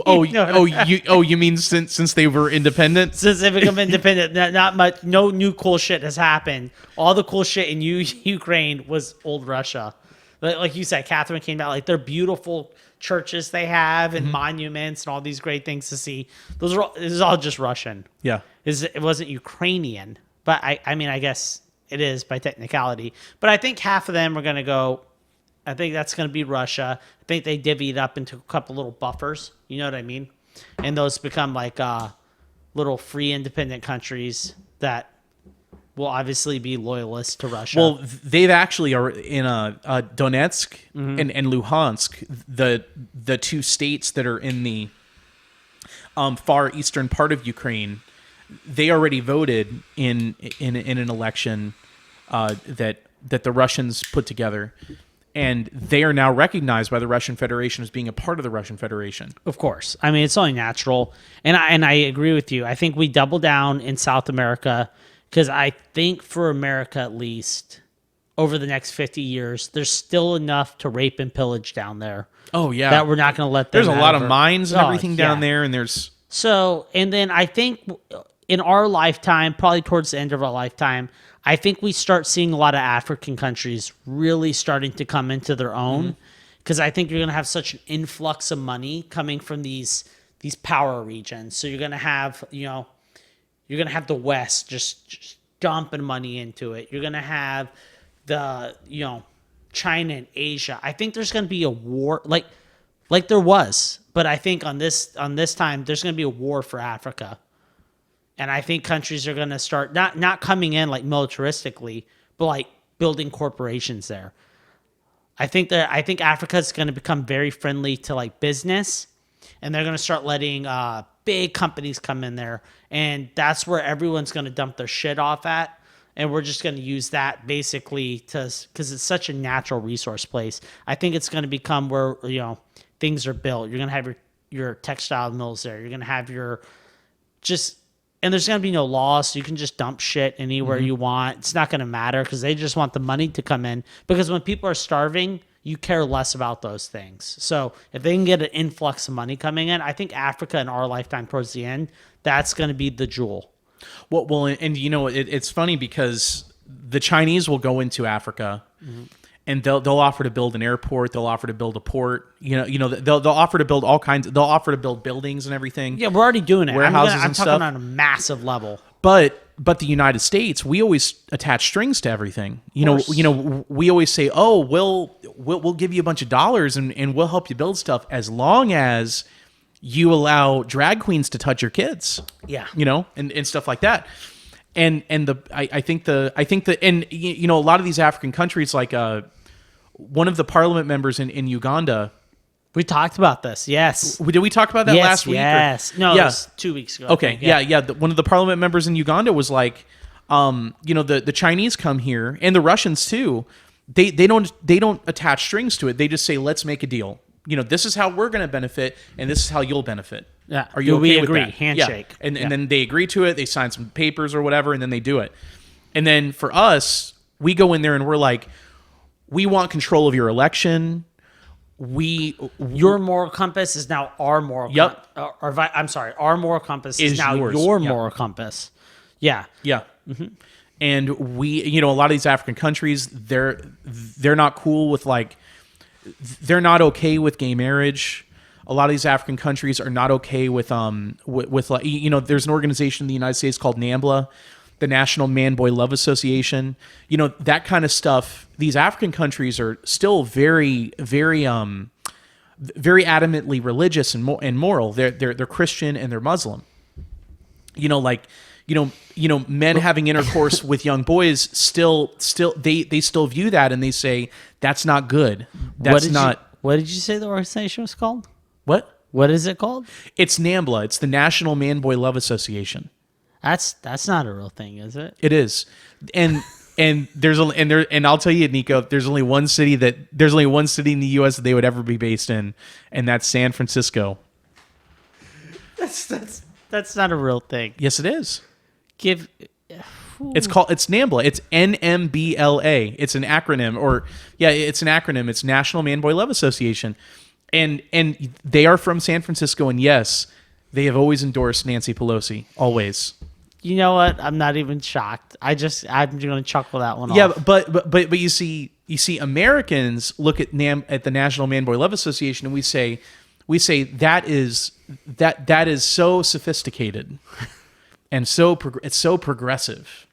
what you mean since they were independent? Since they become independent, not much, no new cool shit has happened. All the cool shit in Ukraine was old Russia. Like you said, Catherine came out, like, they're beautiful churches they have and monuments and all these great things to see. This is all just Russian. Yeah. It wasn't Ukrainian, but I guess it is by technicality. But I think half of them are going to go. I think that's going to be Russia. I think they divvied up into a couple little buffers. You know what I mean? And those become like little free independent countries that will obviously be loyalists to Russia. Well, they've actually are in Donetsk and Luhansk, the two states that are in the far eastern part of Ukraine. They already voted in an election that the Russians put together, and they are now recognized by the Russian Federation as being a part of the Russian Federation. Of course, I mean, it's only natural, and I agree with you. I think we double down in South America. Because I think for America, at least, over the next 50 years, there's still enough to rape and pillage down there. Oh, yeah. That we're not going to let them There's a lot of mines and everything down there, and there's... So, and then I think in our lifetime, probably towards the end of our lifetime, I think we start seeing a lot of African countries really starting to come into their own. Because I think you're going to have such an influx of money coming from these power regions. So you're going to have, you're going to have the West just dumping money into it. You're going to have the, China and Asia. I think there's going to be a war like there was, but I think on this time there's going to be a war for Africa. And I think countries are going to start not coming in like militaristically, but like building corporations there. I think Africa is going to become very friendly to like business, and they're going to start letting big companies come in there, and that's where everyone's going to dump their shit off at, and we're just going to use that basically because it's such a natural resource place. I think it's going to become where things are built. You're going to have your textile mills there. You're going to have and there's going to be no laws, so you can just dump shit anywhere you want. It's not going to matter because they just want the money to come in, because when people are starving, you care less about those things. So if they can get an influx of money coming in, I think Africa in our lifetime towards the end, that's going to be the jewel. Well, and it's funny because the Chinese will go into Africa, and they'll offer to build an airport. They'll offer to build a port. They'll offer to build all kinds. They'll offer to build buildings and everything. Yeah, we're already doing it. Warehouses I'm and talking stuff on a massive level. But the United States, we always attach strings to everything. You course. know, we always say, "Oh, we'll give you a bunch of dollars and we'll help you build stuff as long as you allow drag queens to touch your kids." Yeah. You know, and stuff like that. And I think and you know, a lot of these African countries, like one of the parliament members in Uganda. We talked about this. Yes. Did we talk about that last week? Yes. No, Yeah. it was 2 weeks ago. I Okay. think. Yeah. One of the parliament members in Uganda was like, you know, the Chinese come here and the Russians too. They don't attach strings to it. They just say, let's make a deal. You know, this is how we're going to benefit, and this is how you'll benefit. Yeah. Are you okay We with agree. that? Handshake. Yeah. And Yeah. then they agree to it. They sign some papers or whatever, and then they do it. And then for us, we go in there and we're like, we want control of your election. Your moral compass is now our moral. Yep. I'm sorry. Our moral compass is now yours. your Yep. moral compass. Yeah. Yeah. And we, you know, a lot of these African countries, they're not cool with like, they're not okay with gay marriage. A lot of these African countries are not okay with like, you know, there's an organization in the United States called NAMBLA, the National Man-Boy Love Association. You know, that kind of stuff. These African countries are still very, very, very adamantly religious and moral. They're Christian and they're Muslim. You know, like, you know, men having intercourse with young boys still they still view that and they say that's not good. That's not. What did you say the organization was called? What? What is it called? It's NAMBLA. It's the National Man-Boy Love Association. That's not a real thing, is it? It is, and I'll tell you, Nico, there's only one city in the U.S. that they would ever be based in, and that's San Francisco. That's not a real thing. Yes, it is. It's It's NAMBLA. It's NMBLA. It's an acronym, it's an acronym. It's National Man-Boy Love Association, and they are from San Francisco, and yes, they have always endorsed Nancy Pelosi, always. You know what? I'm not even shocked. I'm going to chuckle that one off. Yeah, but you see Americans look at the National Man-Boy Love Association and we say that is so sophisticated and it's so progressive.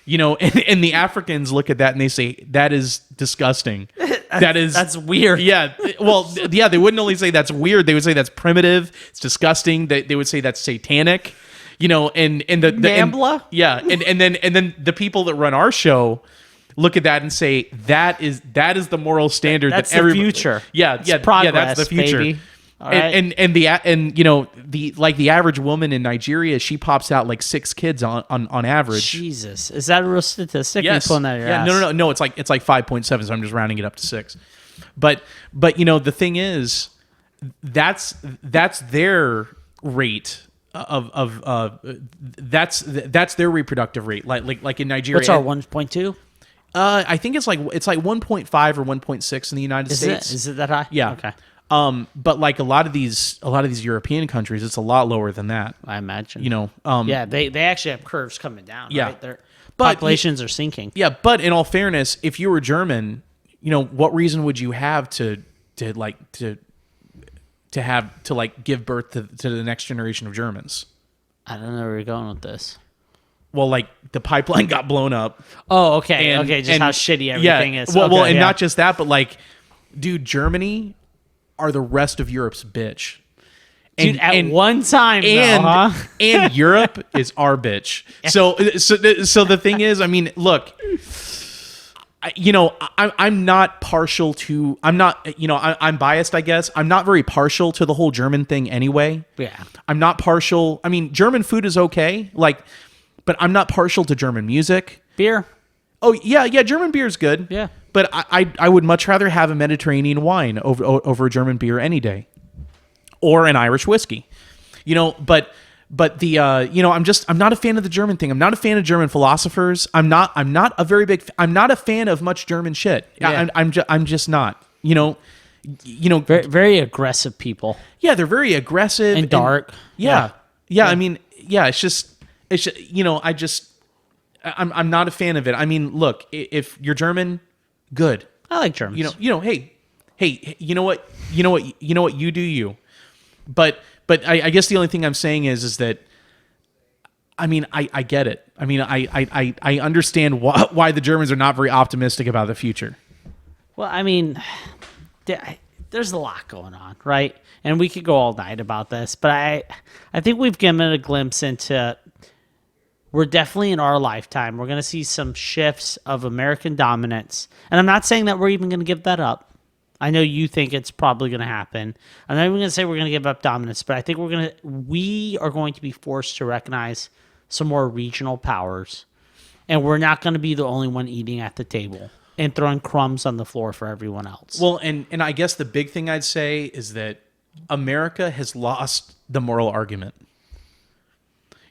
You know, and the Africans look at that and they say that is disgusting. That's weird. Yeah. Well, yeah, they wouldn't only say that's weird, they would say that's primitive, it's disgusting, they would say that's satanic. You know, and the NAMBLA? And then the people that run our show look at that and say that is the moral standard that's that everybody, the future. Progress, that's the future. Baby. All right. And you know, the average woman in Nigeria, she pops out like 6 kids on average. Jesus, is that a real statistic? Yes. You're pulling that out of your ass? No. It's like 5.7. So I'm just rounding it up to 6. But you know, the thing is, that's their rate of that's their reproductive rate. Like in Nigeria. What's our 1.2? I think it's like 1.5 or 1.6 in the United States. Is it that high? Yeah. Okay. But like a lot of these European countries, it's a lot lower than that. I imagine. You know. Yeah, they actually have curves coming down. Yeah. Right? Their But populations are sinking. Yeah, but in all fairness, if you were German, you know, what reason would you have to give birth to the next generation of Germans? I don't know where you're going with this. Well, like the pipeline got blown up. Oh, okay. And, okay, just and- how shitty everything is. Well, Okay, and yeah. not just that, but like, dude, Germany are the rest of Europe's bitch. Dude, at one time, though, huh? And Europe is our bitch. So the thing is, I mean, look, I'm not partial to. I'm biased, I guess. I'm not very partial to the whole German thing anyway. Yeah. I'm not partial. I mean, German food is okay, but I'm not partial to German music. Beer. Oh yeah, German beer is good. Yeah. But I would much rather have a Mediterranean wine over a German beer any day, or an Irish whiskey. You know, but the I'm not a fan of the German thing. I'm not a fan of German philosophers. I'm not a fan of much German shit. Yeah. I'm just not. You know, Very, very aggressive people. yeah, they're very aggressive And dark. Yeah. I mean, yeah, it's just I'm not a fan of it. I mean, look, if you're German, good. I like Germans. Hey, you know what you do you. But I guess the only thing I'm saying is that I mean, I get it. I mean, I understand why the Germans are not very optimistic about the future. Well, I mean, there's a lot going on, right? And we could go all night about this, but I think we've given a glimpse into, we're definitely in our lifetime, we're going to see some shifts of American dominance. And I'm not saying that we're even going to give that up. I know you think it's probably going to happen. I'm not even going to say we're going to give up dominance, but I think we are going to be forced to recognize some more regional powers, and we're not going to be the only one eating at the table and throwing crumbs on the floor for everyone else. Well, and I guess the big thing I'd say is that America has lost the moral argument.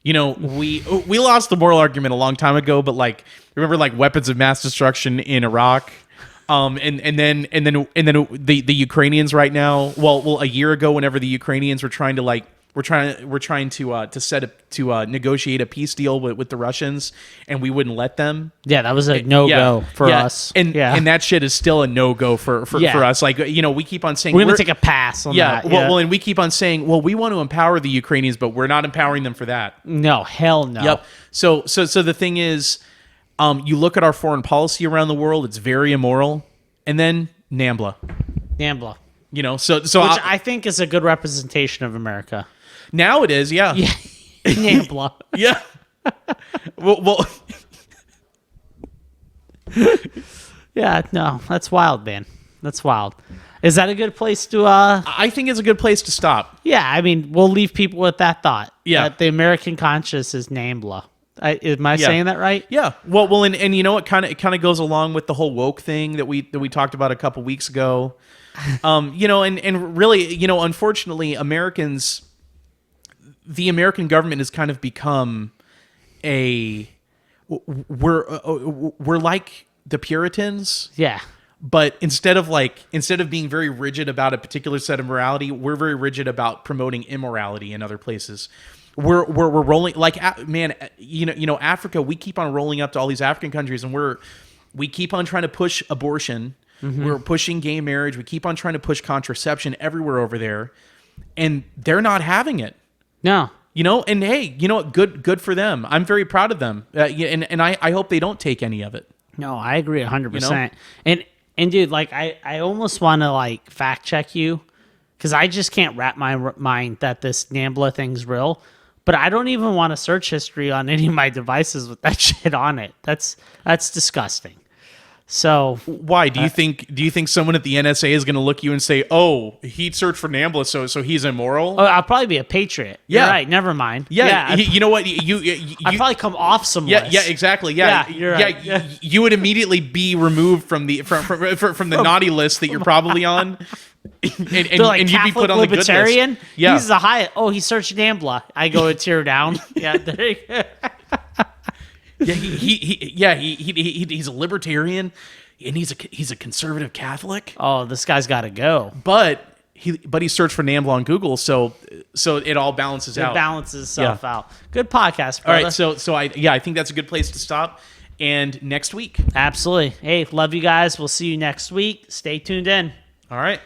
You know, we lost the moral argument a long time ago, but like, remember like weapons of mass destruction in Iraq? And then the Ukrainians right now, well a year ago, whenever the Ukrainians were trying to negotiate a peace deal with the Russians, and we wouldn't let them. Yeah, that was a no-go for us. And that shit is still a no-go for us. Like, you know, we keep on saying we're gonna take a pass on that. Well, and we keep on saying, well, we want to empower the Ukrainians, but we're not empowering them for that. No, hell no. Yep. So the thing is, you look at our foreign policy around the world; it's very immoral. And then NAMBLA. You know, so which I think is a good representation of America. Now it is, yeah. NAMBLA. Yeah. Well. Yeah, no, that's wild, man. That's wild. Is that a good place to? I think it's a good place to stop. Yeah, I mean, we'll leave people with that thought. Yeah, that the American conscience is NAMBLA. Am I saying that right? Yeah. Well, and you know what? It kind of goes along with the whole woke thing that we talked about a couple weeks ago. You know, and really, you know, unfortunately, the American government has kind of become we're like the Puritans. Yeah. But instead of being very rigid about a particular set of morality, we're very rigid about promoting immorality in other places. We're rolling like, man, you know, Africa, we keep on rolling up to all these African countries, and we keep on trying to push abortion. Mm-hmm. We're pushing gay marriage. We keep on trying to push contraception everywhere over there, and they're not having it. No. You know, and hey, you know what? Good for them. I'm very proud of them. And I hope they don't take any of it. No, I agree 100%. You know? And dude, like, I almost want to like fact check you, because I just can't wrap my mind that this NAMBLA thing's real. But I don't even want to search history on any of my devices with that shit on it. That's disgusting. So why do you think someone at the NSA is going to look you and say, "Oh, he searched for NAMBLA, so he's immoral"? Oh, I'll probably be a patriot. Yeah, you're right. Never mind. Yeah, you know what? You I'd probably come off some list. Yeah, exactly. Yeah, you're right. Yeah, you would immediately be removed from the naughty list that you're probably on. And like, you'd be put on the good list. Yeah. He's a high. Oh, he searched NAMBLA. I go a tear down. Yeah, there you go. Yeah, he's a libertarian, and he's a conservative Catholic. Oh, this guy's got to go. But he searched for NAMBLA on Google, so it all balances out. It balances itself out. Good podcast, brother. All right, so I think that's a good place to stop. And next week, absolutely. Hey, love you guys. We'll see you next week. Stay tuned in. All right.